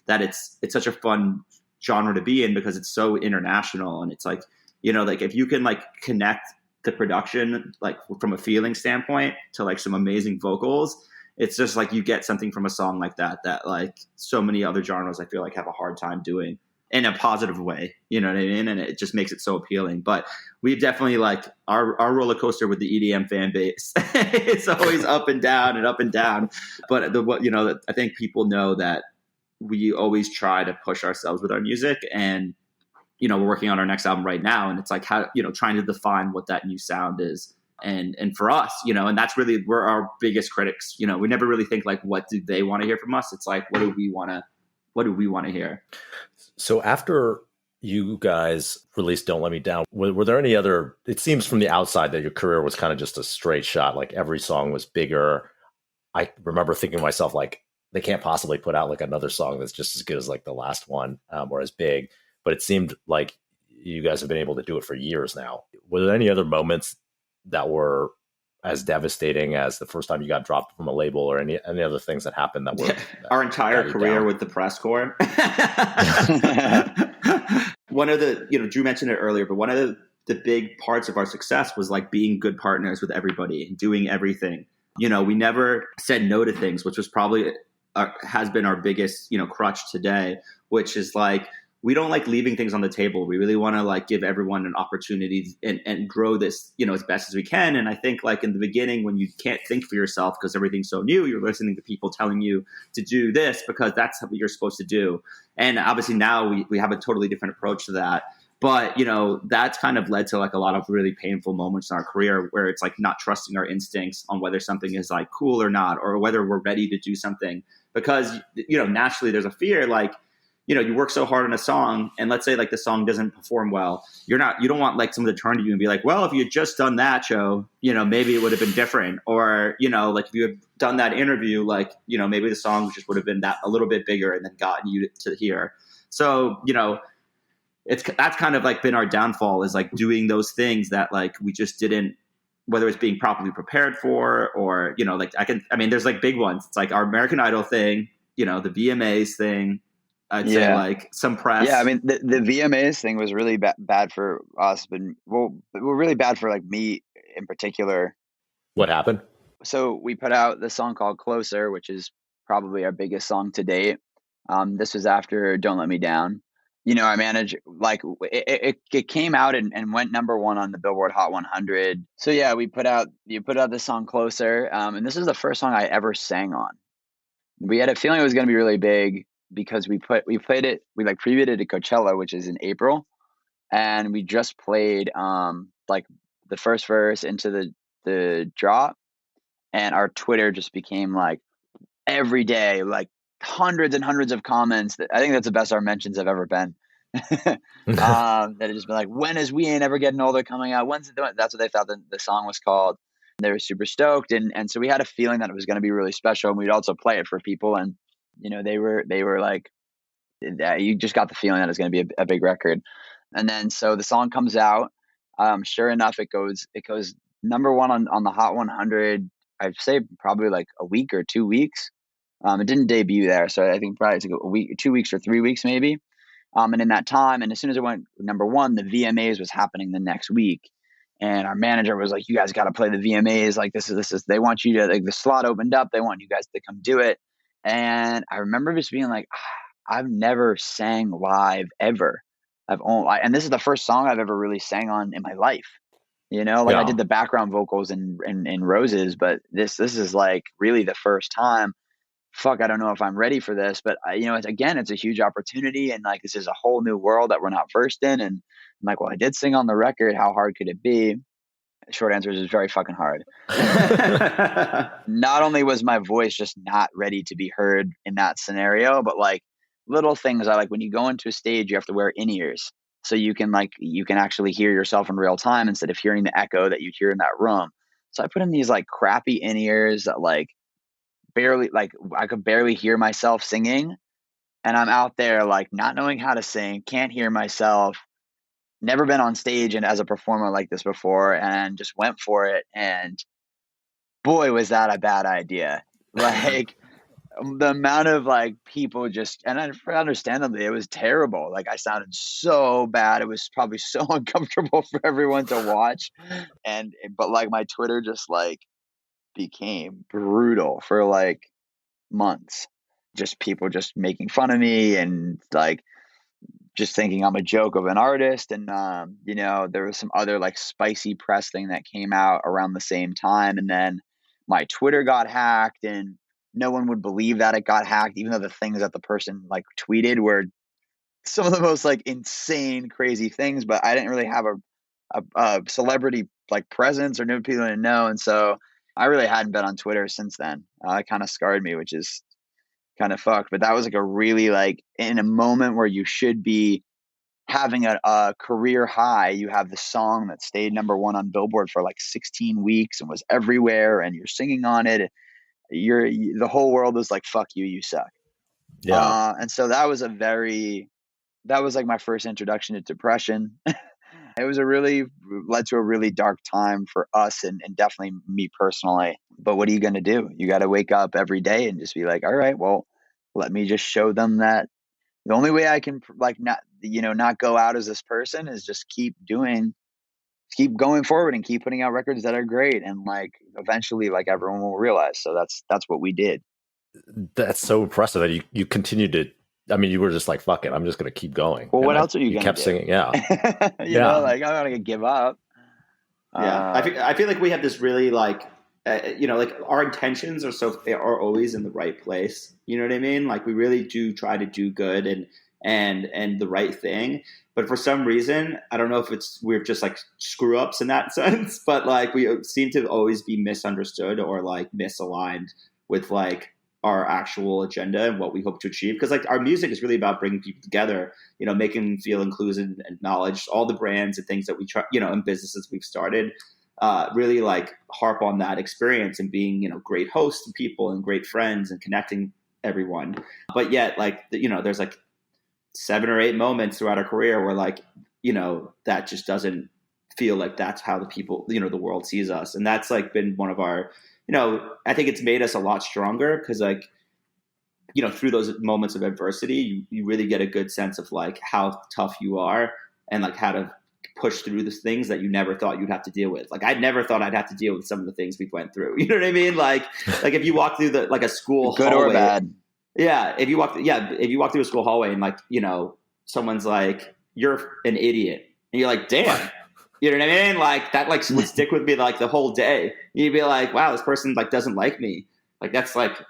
that it's such a fun genre to be in because it's so international. And it's like, like if you can like connect the production, like from a feeling standpoint to like some amazing vocals, it's just like you get something from a song like that like so many other genres I feel like have a hard time doing in a positive way, you know what I mean? And it just makes it so appealing. But we've definitely like our roller coaster with the EDM fan base. It's always up and down and up and down. But I think people know that we always try to push ourselves with our music, and we're working on our next album right now, and it's like how trying to define what that new sound is, and for us, and that's really we're our biggest critics. We never really think like what do they want to hear from us. It's like what do we want to hear? So after you guys released Don't Let Me Down, were there any other, it seems from the outside that your career was kind of just a straight shot, like every song was bigger. I remember thinking to myself, like, they can't possibly put out like another song that's just as good as like the last one, or as big. But it seemed like you guys have been able to do it for years now. Were there any other moments that were as devastating as the first time you got dropped from a label, or any other things that happened that were our entire career with the press corps? One of the, Drew mentioned it earlier, but one of the big parts of our success was like being good partners with everybody and doing everything. We never said no to things, which was probably has been our biggest, crutch today, which is like, we don't like leaving things on the table. We really want to like give everyone an opportunity and grow this, as best as we can. And I think like in the beginning, when you can't think for yourself because everything's so new, you're listening to people telling you to do this because that's what you're supposed to do. And obviously now we have a totally different approach to that. But, that's kind of led to like a lot of really painful moments in our career where it's like not trusting our instincts on whether something is like cool or not, or whether we're ready to do something because, naturally there's a fear like, you work so hard on a song and let's say like the song doesn't perform well. You don't want like someone to turn to you and be like, well, if you had just done that show, maybe it would have been different. Or, like if you had done that interview, like, maybe the song just would have been that a little bit bigger and then gotten you to hear. So, that's kind of like been our downfall is like doing those things that like we just didn't, whether it's being properly prepared for or, there's like big ones. It's like our American Idol thing, the VMAs thing. I'd say like some press. Yeah, I mean the VMAs thing was really bad for us, but we're really bad for like me in particular. What happened? So we put out the song called Closer, which is probably our biggest song to date. This was after Don't Let Me Down. Our manager, like it came out and went number one on the Billboard Hot 100. So yeah, you put out this song Closer, and this is the first song I ever sang on. We had a feeling it was going to be really big, because we played it, we like previewed it at Coachella, which is in April, and we just played like the first verse into the drop, and our Twitter just became like every day like hundreds and hundreds of comments. I think that's the best our mentions have ever been. That had just been like, when is We Ain't Ever Getting Older coming out? When's it doing? That's what they thought the song was called. They were super stoked, and so we had a feeling that it was going to be really special, and we'd also play it for people, and they were like, you just got the feeling that it's going to be a big record. And then so the song comes out. Sure enough, it goes number one on the Hot 100. I'd say probably like a week or 2 weeks. It didn't debut there, so I think probably it took a week, 2 weeks or 3 weeks maybe. And in that time, and as soon as it went number one, the VMAs was happening the next week. And our manager was like, "You guys got to play the VMAs. Like this is, they want you to, like, the slot opened up. They want you guys to come do it." And I remember just being like, I've never sang live ever. And this is the first song I've ever really sang on in my life. Like I did the background vocals in Roses, but this is like really the first time. Fuck, I don't know if I'm ready for this, but it's a huge opportunity, and like this is a whole new world that we're not versed in. And I'm like, well, I did sing on the record. How hard could it be? The short answer is it's very fucking hard. Not only was my voice just not ready to be heard in that scenario, but like little things I like when you go into a stage, you have to wear in-ears so you can actually hear yourself in real time instead of hearing the echo that you hear in that room. So I put in these like crappy in-ears that like barely, like I could barely hear myself singing, and I'm out there like not knowing how to sing, can't hear myself, never been on stage and as a performer like this before, and just went for it. And boy, was that a bad idea. Like the amount of like people just, and understandably, it was terrible. Like I sounded so bad. It was probably so uncomfortable for everyone to watch. But like my Twitter just like became brutal for like months. Just people just making fun of me and like just thinking I'm a joke of an artist. And, there was some other like spicy press thing that came out around the same time. And then my Twitter got hacked, and no one would believe that it got hacked, even though the things that the person like tweeted were some of the most like insane, crazy things. But I didn't really have a celebrity like presence or no people to know. And so I really hadn't been on Twitter since then. It kind of scarred me, which is kind of fucked. But that was like a really like in a moment where you should be having a career high. You have the song that stayed number one on Billboard for like 16 weeks and was everywhere, and you're singing on it. The whole world is like, fuck you, you suck. Yeah. And so that was like my first introduction to depression. It was led to a really dark time for us and definitely me personally. But what are you going to do? You got to wake up every day and just be like, all right, well, let me just show them that the only way I can like not go out as this person is just keep going forward and keep putting out records that are great. And like eventually like everyone will realize. So that's what we did. That's so impressive that you continued to. I mean, you were just like, fuck it, I'm just going to keep going. Well, what else are you going to do? You kept singing, yeah. Like I'm not going to give up. Yeah, I feel like we have this really like, like our intentions are always in the right place. You know what I mean? Like we really do try to do good and the right thing. But for some reason, I don't know if we're just like screw ups in that sense, but like we seem to always be misunderstood or like misaligned with like our actual agenda and what we hope to achieve. Because like our music is really about bringing people together, making them feel included and acknowledged. All the brands and things that we try, and businesses we've started, really like harp on that experience and being, great hosts to people and great friends and connecting everyone. But yet like, there's like 7 or 8 moments throughout our career where like, that just doesn't feel like that's how the people, the world sees us. And that's like been one of our, I think it's made us a lot stronger because like, through those moments of adversity, you really get a good sense of like how tough you are and like how to push through the things that you never thought you'd have to deal with. Like I never thought I'd have to deal with some of the things we went through. You know what I mean? Like if you walk through like a school good hallway, or bad. Yeah. If you walk through a school hallway and like, someone's like, you're an idiot. And you're like, damn. You know what I mean? Like that like would stick with me like the whole day. You'd be like, wow, this person like doesn't like me. Like that's like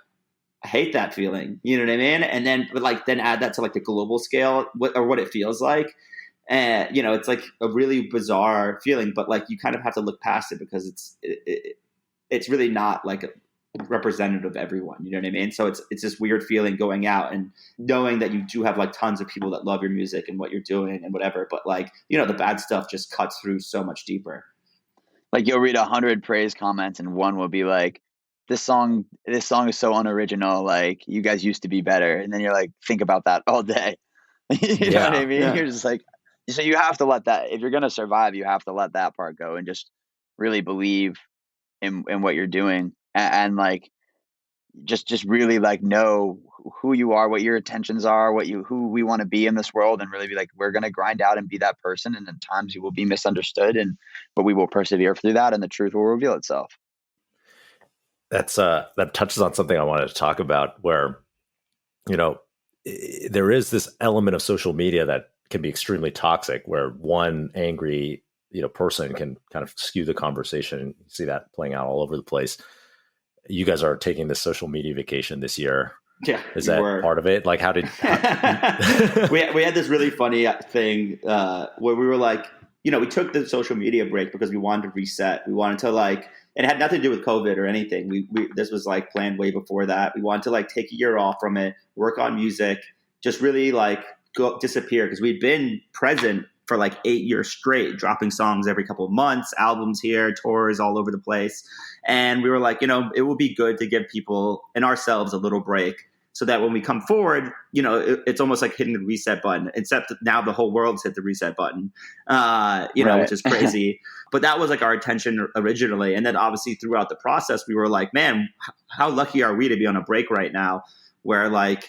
I hate that feeling. You know what I mean? And then then add that to like the global scale what it feels like. And it's like a really bizarre feeling, but like you kind of have to look past it because it's really not like representative of everyone. You know what I mean? So it's this weird feeling going out and knowing that you do have like tons of people that love your music and what you're doing and whatever, but like the bad stuff just cuts through so much deeper. Like you'll read 100 praise comments and one will be like, this song is so unoriginal, like you guys used to be better. And then you're like, think about that all day. You know what I mean? Yeah. You're just like, so you have to let that, if you're going to survive, you have to let that part go and just really believe in what you're doing. and like just really like know who you are, what your intentions are, who we want to be in this world, and really be like, we're going to grind out and be that person. And at times you will be misunderstood, but we will persevere through that, and the truth will reveal itself. That touches on something I wanted to talk about, where, there is this element of social media that can be extremely toxic, where one angry, person can kind of skew the conversation. And you see that playing out all over the place. You guys are taking this social media vacation this year. Yeah. Is that part of it? Like, we had this really funny thing where we were like, we took the social media break because we wanted to reset. We wanted to like, it had nothing to do with COVID or anything. We this was like planned way before that. We wanted to like take a year off from it, work on music, just really like disappear, because we'd been present for like 8 years straight, dropping songs every couple of months, albums here, tours all over the place. And we were like, it would be good to give people and ourselves a little break, so that when we come forward, it's almost like hitting the reset button, except that now the whole world's hit the reset button, right. Which is crazy. But that was like our intention originally. And then obviously throughout the process, we were like, man, how lucky are we to be on a break right now, where like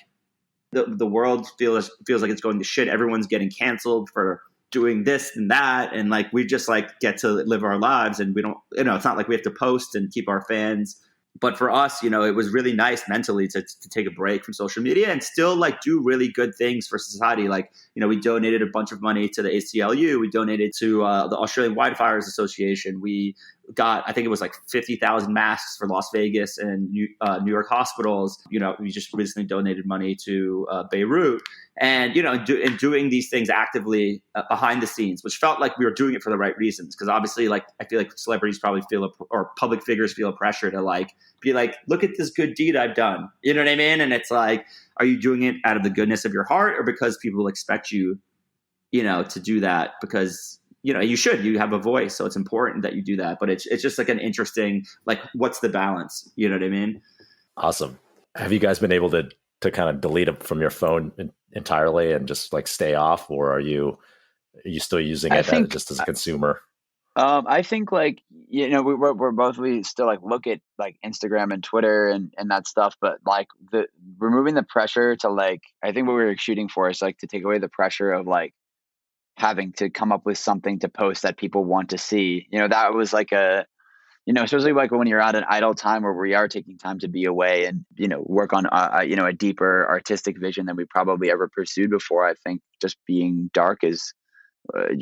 the world feels like it's going to shit. Everyone's getting canceled for doing this and that. And like, we just like get to live our lives, and we don't, it's not like we have to post and keep our fans. But for us, it was really nice mentally to take a break from social media and still like do really good things for society. Like, we donated a bunch of money to the ACLU. We donated to the Australian Wildfires Association. We got, I think it was like 50,000 masks for Las Vegas and New York hospitals. We just recently donated money to Beirut. And, doing these things actively behind the scenes, which felt like we were doing it for the right reasons. Because obviously, like, I feel like celebrities probably or public figures feel a pressure to like be like, look at this good deed I've done. You know what I mean? And it's like, are you doing it out of the goodness of your heart, or because people expect you, to do that? Because, you have a voice. So it's important that you do that. But it's just like an interesting, like, what's the balance? You know what I mean? Awesome. Have you guys been able to kind of delete it from your phone entirely and just like stay off, or are you still using it just as a consumer? I think like, we're both, we still like look at like Instagram and Twitter and that stuff, but like removing the pressure to like, I think what we were shooting for is like to take away the pressure of like having to come up with something to post that people want to see. That was like especially like when you're at an idle time where we are taking time to be away and, work on, a deeper artistic vision than we probably ever pursued before. I think just being dark it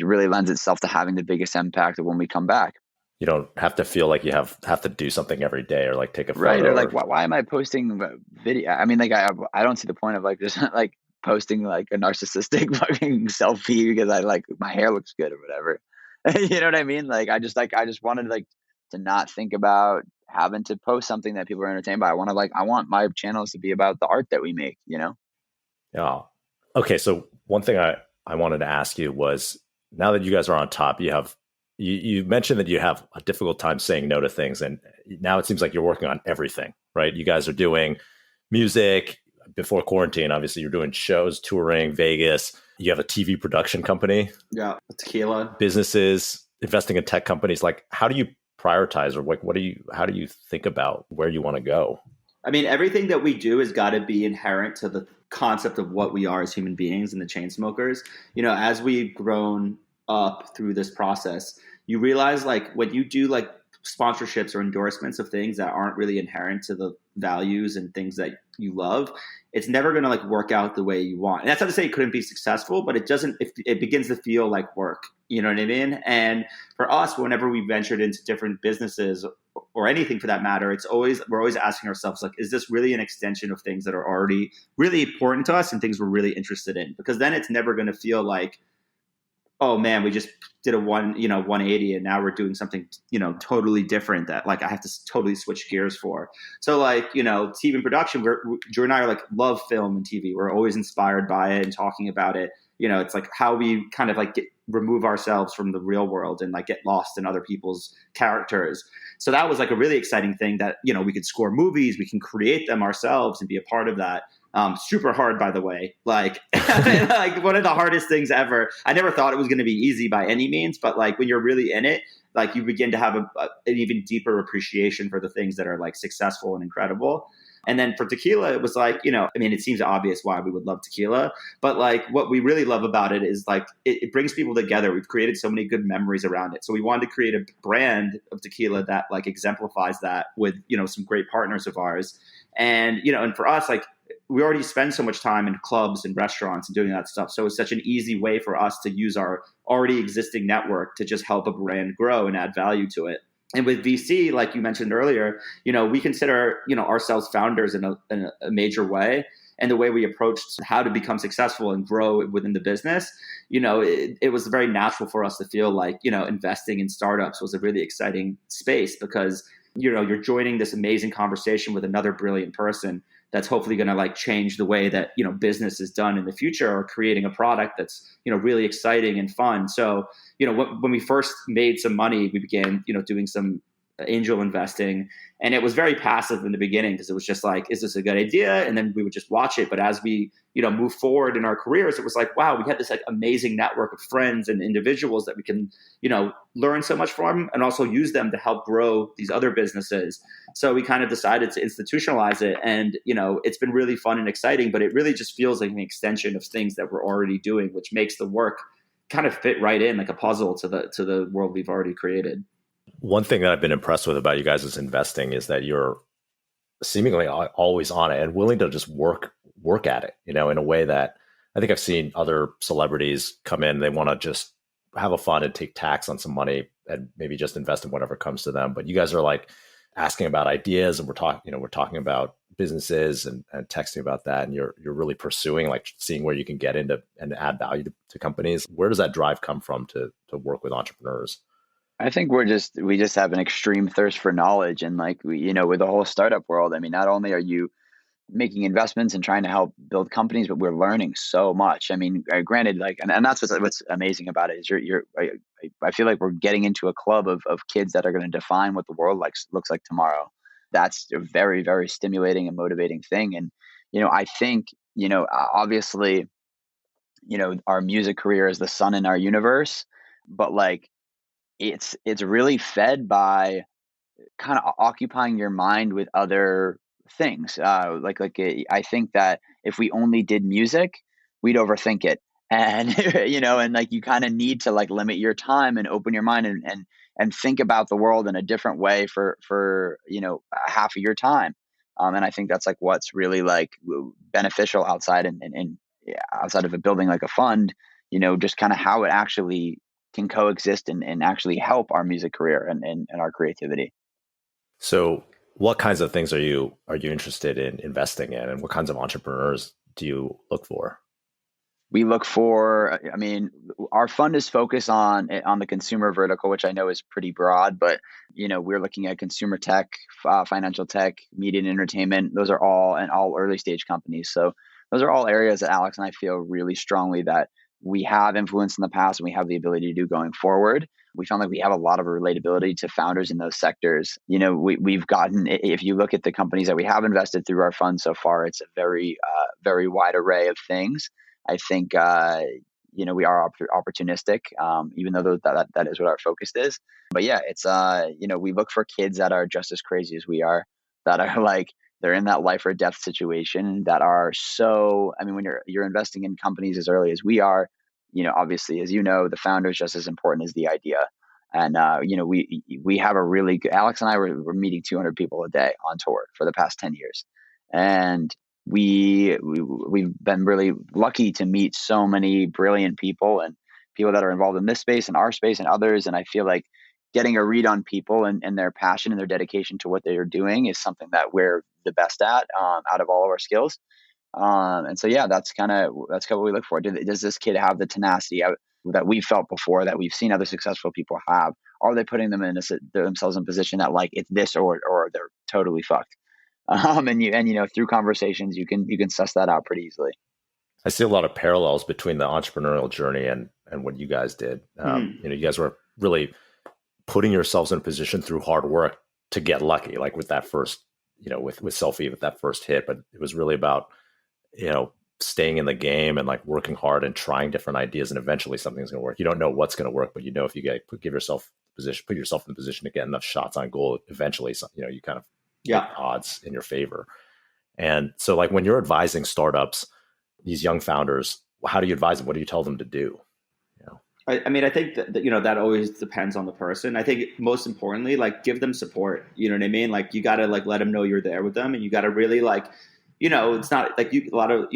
really lends itself to having the biggest impact of when we come back. You don't have to feel like you have to do something every day, or like take a photo. Right. Or like, why am I posting video? I mean, like, I don't see the point of like just like posting like a narcissistic fucking selfie because I like my hair looks good or whatever. You know what I mean? Like, I just wanted like to not think about having to post something that people are entertained by. I want my channels to be about the art that we make, Yeah. Okay. So one thing I wanted to ask you was, now that you guys are on top, you mentioned that you have a difficult time saying no to things. And now it seems like you're working on everything, right? You guys are doing music before quarantine. Obviously you're doing shows, touring, Vegas. You have a TV production company. Yeah. Tequila. Businesses, investing in tech companies. Like, how do you prioritize, or like, how do you think about where you want to go? I mean, everything that we do has got to be inherent to the concept of what we are as human beings and the Chainsmokers. As we've grown up through this process, you realize like when you do like sponsorships or endorsements of things that aren't really inherent to the values and things that you love, it's never going to like work out the way you want. And that's not to say it couldn't be successful, but it doesn't, it begins to feel like work, you know what I mean? And for us, whenever we ventured into different businesses or anything for that matter, we're always asking ourselves, like, is this really an extension of things that are already really important to us and things we're really interested in? Because then it's never going to feel like, oh man, we just did a 180 and now we're doing something, totally different that like I have to totally switch gears for. So like, TV and production, Drew and I are like love film and TV. We're always inspired by it and talking about it. It's like how we kind of like remove ourselves from the real world and like get lost in other people's characters. So that was like a really exciting thing that, we could score movies, we can create them ourselves and be a part of that. Super hard, by the way, like, like one of the hardest things ever. I never thought it was going to be easy by any means, but like when you're really in it, like you begin to have an even deeper appreciation for the things that are like successful and incredible. And then for tequila, it was like, I mean, it seems obvious why we would love tequila, but like what we really love about it is like it brings people together. We've created so many good memories around it. So we wanted to create a brand of tequila that like exemplifies that with, some great partners of ours. And, and for us, like, we already spend so much time in clubs and restaurants and doing that stuff. So it's such an easy way for us to use our already existing network to just help a brand grow and add value to it. And with VC, like you mentioned earlier, we consider, ourselves founders in a major way. And the way we approached how to become successful and grow within the business, it was very natural for us to feel like, investing in startups was a really exciting space because, you're joining this amazing conversation with another brilliant person that's hopefully going to like change the way that, business is done in the future, or creating a product that's, really exciting and fun. So, when we first made some money, we began, doing some angel investing, and it was very passive in the beginning because it was just like, is this a good idea? And then we would just watch it. But as we, move forward in our careers, it was like, wow, we had this like amazing network of friends and individuals that we can, learn so much from and also use them to help grow these other businesses. So we kind of decided to institutionalize it, and, it's been really fun and exciting, but it really just feels like an extension of things that we're already doing, which makes the work kind of fit right in like a puzzle to the world we've already created. One thing that I've been impressed with about you guys' investing is that you're seemingly always on it and willing to just work at it, in a way that I think I've seen other celebrities come in. They want to just have a fun and take tax on some money and maybe just invest in whatever comes to them. But you guys are like asking about ideas, and we're talking about businesses and texting about that. And you're really pursuing, like, seeing where you can get into and add value to companies. Where does that drive come from to work with entrepreneurs? I think we just have an extreme thirst for knowledge, and like with the whole startup world. I mean, not only are you making investments and trying to help build companies, but we're learning so much. I mean, granted, like, and that's what's amazing about it is I feel like we're getting into a club of kids that are going to define what the world looks like tomorrow. That's a very, very stimulating and motivating thing. And I think obviously our music career is the sun in our universe, but like, it's really fed by kind of occupying your mind with other things. I think that if we only did music, we'd overthink it, and and like you kind of need to like limit your time and open your mind and think about the world in a different way for half of your time. And I think that's like what's really like beneficial outside and outside of a building like a fund. Just kind of how it actually can coexist and actually help our music career and our creativity. So what kinds of things are you interested in investing in, and what kinds of entrepreneurs do you look for? We look for, I mean, our fund is focused on the consumer vertical, which I know is pretty broad, but we're looking at consumer tech, financial tech, media and entertainment. Those are all early stage companies. So those are all areas that Alex and I feel really strongly that we have influence in the past and we have the ability to do going forward. We found like we have a lot of relatability to founders in those sectors. We've gotten, if you look at the companies that we have invested through our fund so far, it's a very, very wide array of things. I think, we are opportunistic, even though that is what our focus is. But yeah, it's, we look for kids that are just as crazy as we are, that are like, they're in that life or death situation, that are so, I mean, when you're investing in companies as early as we are, obviously, as the founder is just as important as the idea. And, we have a really good, Alex and I were meeting 200 people a day on tour for the past 10 years. And we've been really lucky to meet so many brilliant people and people that are involved in this space and our space and others. And I feel like getting a read on people and their passion and their dedication to what they are doing is something that we're the best at, out of all of our skills. And so, yeah, that's kind of what we look for. Does this kid have the tenacity that we've felt before, that we've seen other successful people have? Are they putting themselves in a position that like it's this or they're totally fucked? And through conversations, you can suss that out pretty easily. I see a lot of parallels between the entrepreneurial journey and what you guys did. You guys were really putting yourselves in a position through hard work to get lucky, like with that first, with Selfie, with that first hit. But it was really about staying in the game and like working hard and trying different ideas, and eventually something's going to work. You don't know what's going to work, but if you put yourself in the position to get enough shots on goal, eventually, you kind of get odds in your favor. And so like when you're advising startups, these young founders, how do you advise them? What do you tell them to do? I mean, I think that that always depends on the person. I think most importantly, like give them support. You know what I mean? Like you got to like let them know you're there with them, and you got to really like, it's not like a lot of,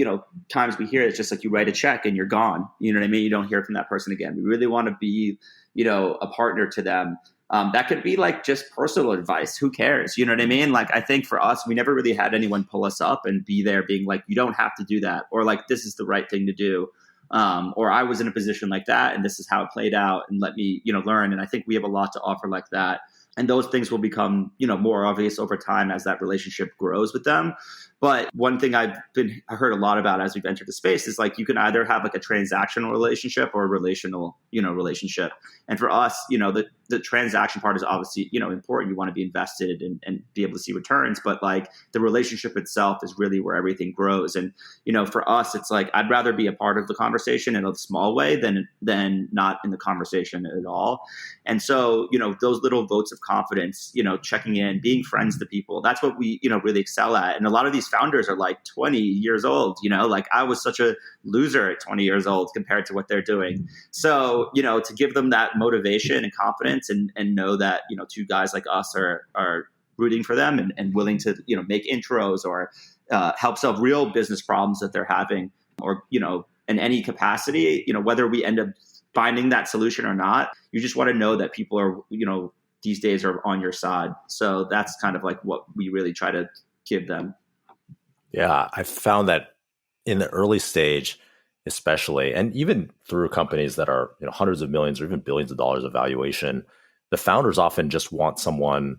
times we hear it's just like you write a check and you're gone. You know what I mean? You don't hear from that person again. We really want to be, a partner to them. That could be like just personal advice. Who cares? You know what I mean? Like, I think for us, we never really had anyone pull us up and be there being like, you don't have to do that. Or like, this is the right thing to do. Or I was in a position like that and this is how it played out, and let me, learn. And I think we have a lot to offer like that. And those things will become, more obvious over time as that relationship grows with them. But one thing I heard a lot about as we've entered the space is like you can either have like a transactional relationship or a relational, relationship. And for us, the transaction part is obviously, important. You want to be invested and be able to see returns. But like the relationship itself is really where everything grows. And, for us, it's like I'd rather be a part of the conversation in a small way than not in the conversation at all. And so, those little votes of confidence, checking in, being friends to people, that's what we, really excel at. And a lot of these founders are like 20 years old, like I was such a loser at 20 years old compared to what they're doing. So, to give them that motivation and confidence and know that, two guys like us are rooting for them and willing to, make intros or help solve real business problems that they're having, or, in any capacity, whether we end up finding that solution or not, you just want to know that people are, these days are on your side. So that's kind of like what we really try to give them. Yeah, I found that in the early stage, especially, and even through companies that are hundreds of millions or even billions of dollars of valuation, the founders often just want someone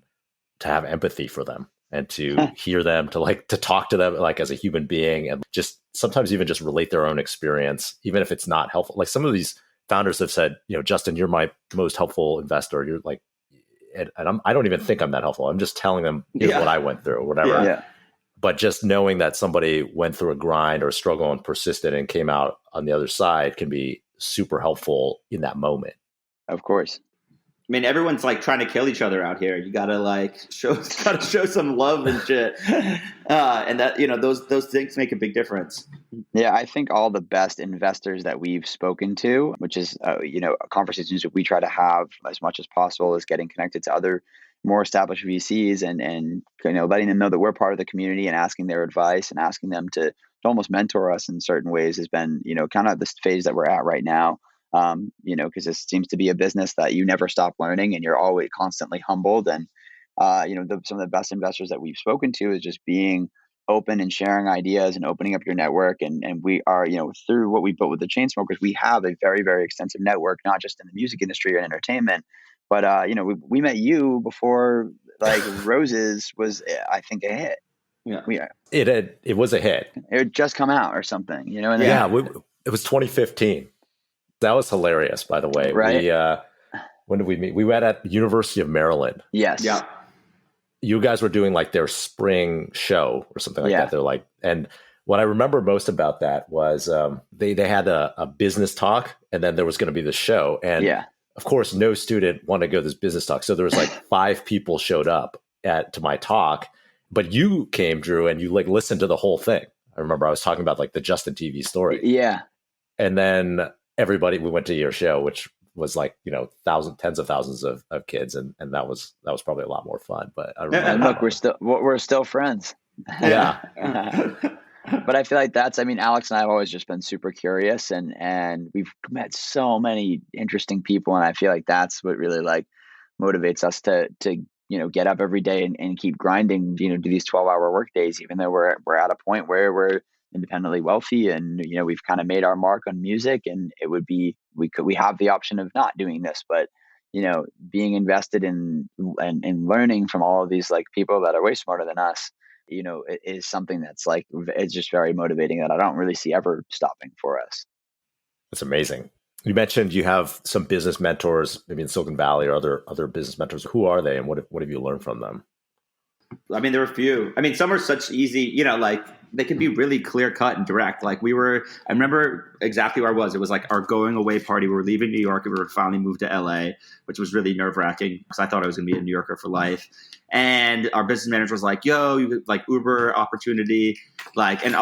to have empathy for them and to hear them, to talk to them like as a human being, and just sometimes even just relate their own experience, even if it's not helpful. Like some of these founders have said, Justin, you're my most helpful investor. You're like, and I don't even think I'm that helpful. I'm just telling them here's what I went through or whatever. Yeah. But just knowing that somebody went through a grind or struggle and persisted and came out on the other side can be super helpful in that moment. Of course. I mean, everyone's like trying to kill each other out here. You gotta like show some love and shit, and that those things make a big difference. Yeah, I think all the best investors that we've spoken to, which is conversations that we try to have as much as possible, is getting connected to other more established VCs and letting them know that we're part of the community and asking their advice and asking them to almost mentor us in certain ways has been kind of this phase that we're at right now. Because this seems to be a business that you never stop learning and you're always constantly humbled. And, some of the best investors that we've spoken to is just being open and sharing ideas and opening up your network. And we are, through what we built with the Chainsmokers, we have a very, very extensive network, not just in the music industry or entertainment, but, we met you before like Roses was, I think, a hit. Yeah. It was a hit. It had just come out or something, And it was 2015. That was hilarious, by the way. Right. When did we meet? We met at the University of Maryland. Yes. Yeah. You guys were doing like their spring show or something like that. They're like, and what I remember most about that was they had a business talk, and then there was going to be the show. And of course, no student wanted to go to this business talk. So there was like 5 people showed up to my talk, but you came, Drew, and you like listened to the whole thing. I remember I was talking about like the Justin TV story. Yeah. And then we went to your show, which was like, tens of thousands of kids. And that was probably a lot more fun, but I remember. And look, we're still friends. Yeah. But I feel like Alex and I have always just been super curious and we've met so many interesting people. And I feel like that's what really like motivates us to get up every day and keep grinding, do these 12-hour work days, even though we're at a point where we're independently wealthy and we've kind of made our mark on music, and it would be we have the option of not doing this, but being invested in and learning from all of these like people that are way smarter than us, it is something that's like it's just very motivating that I don't really see ever stopping for us. That's amazing. You mentioned you have some business mentors, maybe in Silicon Valley or other business mentors. Who are they, and what have you learned from them? I mean, there are a few. I mean, some are such easy, like they can be really clear cut and direct. Like I remember exactly where I was. It was like our going away party. We were leaving New York and we were finally moved to LA, which was really nerve wracking because I thought I was going to be a New Yorker for life. And our business manager was like, yo, you like Uber opportunity. Like, and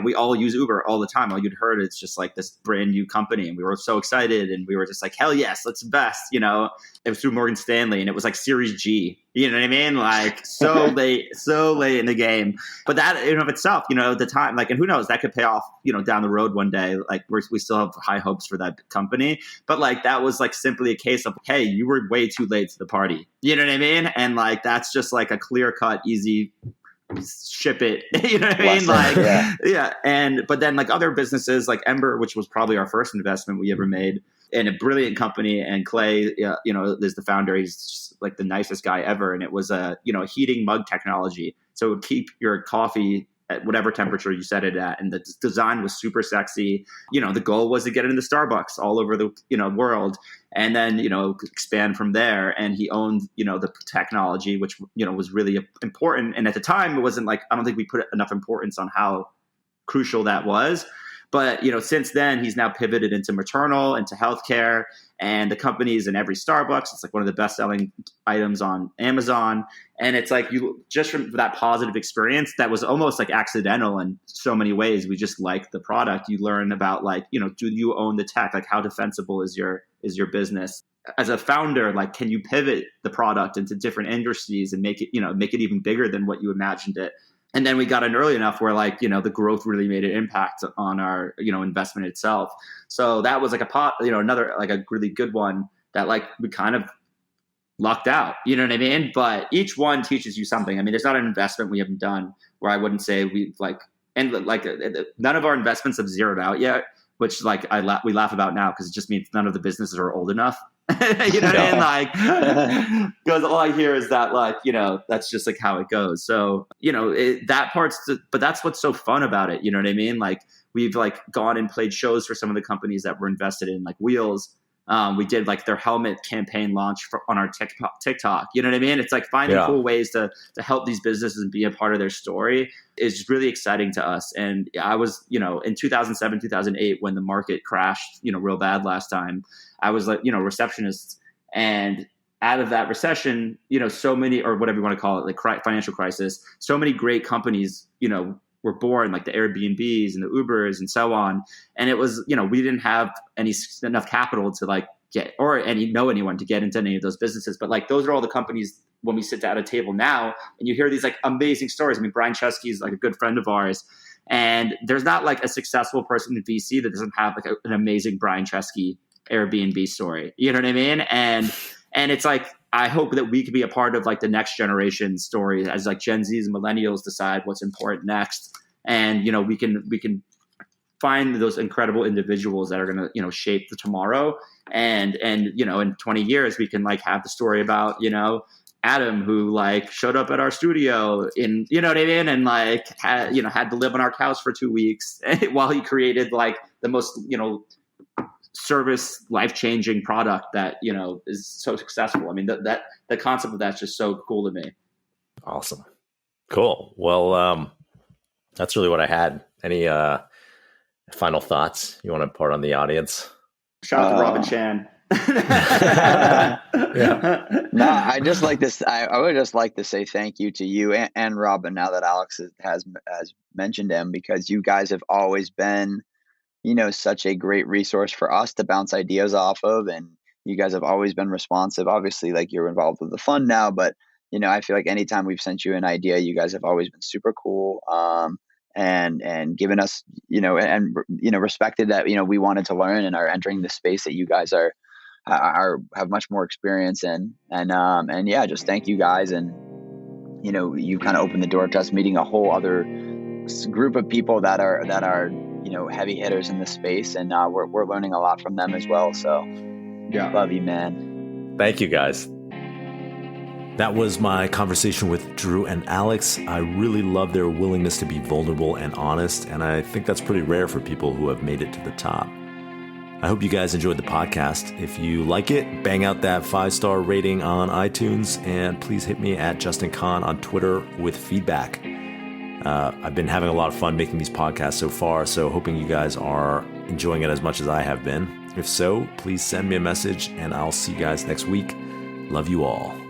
we all use Uber all the time. All you'd heard, it's just like this brand new company. And we were so excited and we were just like, hell yes, let's invest, It was through Morgan Stanley and it was like Series G, you know what I mean? Like so late in the game. But that in and of itself, the time, like, and who knows, that could pay off, down the road one day. Like we still have high hopes for that company. But like, that was like simply a case of, hey, you were way too late to the party. You know what I mean? And like, that's just like a clear cut, easy ship it. You know what I mean? Like, yeah. But then like other businesses like Ember, which was probably our first investment we ever made, and a brilliant company. And Clay, is the founder. He's just like the nicest guy ever. And it was a heating mug technology. So it would keep your coffee at whatever temperature you set it at. And the design was super sexy. The goal was to get it into Starbucks all over the, world. And then, expand from there. And he owned, the technology, which, was really important. And at the time, it wasn't like, I don't think we put enough importance on how crucial that was. But, since then, he's now pivoted into maternal, into healthcare, and the company's in every Starbucks. It's like one of the best selling items on Amazon. And it's like just from that positive experience that was almost like accidental in so many ways. We just like the product. You learn about like, do you own the tech? Like how defensible is your business? As a founder, like, can you pivot the product into different industries and make it even bigger than what you imagined it? And then we got in early enough where like, the growth really made an impact on our, investment itself. So that was like another, like a really good one that like we kind of lucked out, you know what I mean? But each one teaches you something. I mean, there's not an investment we haven't done where I wouldn't say none of our investments have zeroed out yet, which like we laugh about now because it just means none of the businesses are old enough. You know what I mean? Like, because all I hear is that like, that's just like how it goes. So, but that's what's so fun about it. You know what I mean? Like we've like gone and played shows for some of the companies that we're invested in, like Wheels. We did like their helmet campaign launch on our TikTok. You know what I mean? It's like finding cool ways to help these businesses and be a part of their story is really exciting to us. And I was, in 2007, 2008, when the market crashed, real bad last time, I was like, receptionist. And out of that recession, so many, or whatever you want to call it, like financial crisis, so many great companies, were born, like the Airbnbs and the Ubers and so on. And it was, we didn't have enough capital to like get, or know anyone to get into any of those businesses. But like, those are all the companies when we sit down at a table now and you hear these like amazing stories. I mean, Brian Chesky is like a good friend of ours. And there's not like a successful person in VC that doesn't have like an amazing Brian Chesky Airbnb story. You know what I mean? And it's like, I hope that we could be a part of like the next generation story as like Gen Zs and millennials decide what's important next. And, we can find those incredible individuals that are going to, shape the tomorrow. And, in 20 years, we can like have the story about, Adam, who like showed up at our studio in, you know what I mean? And like, had to live on our couch for 2 weeks while he created like the most, service life-changing product that is so successful. I mean that the concept of that's just so cool to me. Awesome. Cool. Well, that's really what I had. Any final thoughts you want to impart on the audience? Shout out to Robin Chan. No, I just like this. I would just like to say thank you to you and Robin now that Alex has mentioned him, because you guys have always been such a great resource for us to bounce ideas off of. And you guys have always been responsive. Obviously, like you're involved with the fund now, but, I feel like anytime we've sent you an idea, you guys have always been super cool. And given us, respected that, we wanted to learn and are entering the space that you guys have much more experience in. And yeah, just thank you guys. And, you kind of opened the door to us meeting a whole other group of people that are heavy hitters in the space, and we're learning a lot from them as well. So yeah, love you, man. Thank you, guys. That was my conversation with Drew and Alex. I really love their willingness to be vulnerable and honest, and I think that's pretty rare for people who have made it to the top. I hope you guys enjoyed the podcast. If you like it, bang out that 5-star rating on iTunes, and please hit me at Justin Kahn on Twitter with feedback. I've been having a lot of fun making these podcasts so far, so hoping you guys are enjoying it as much as I have been. If so, please send me a message, and I'll see you guys next week. Love you all.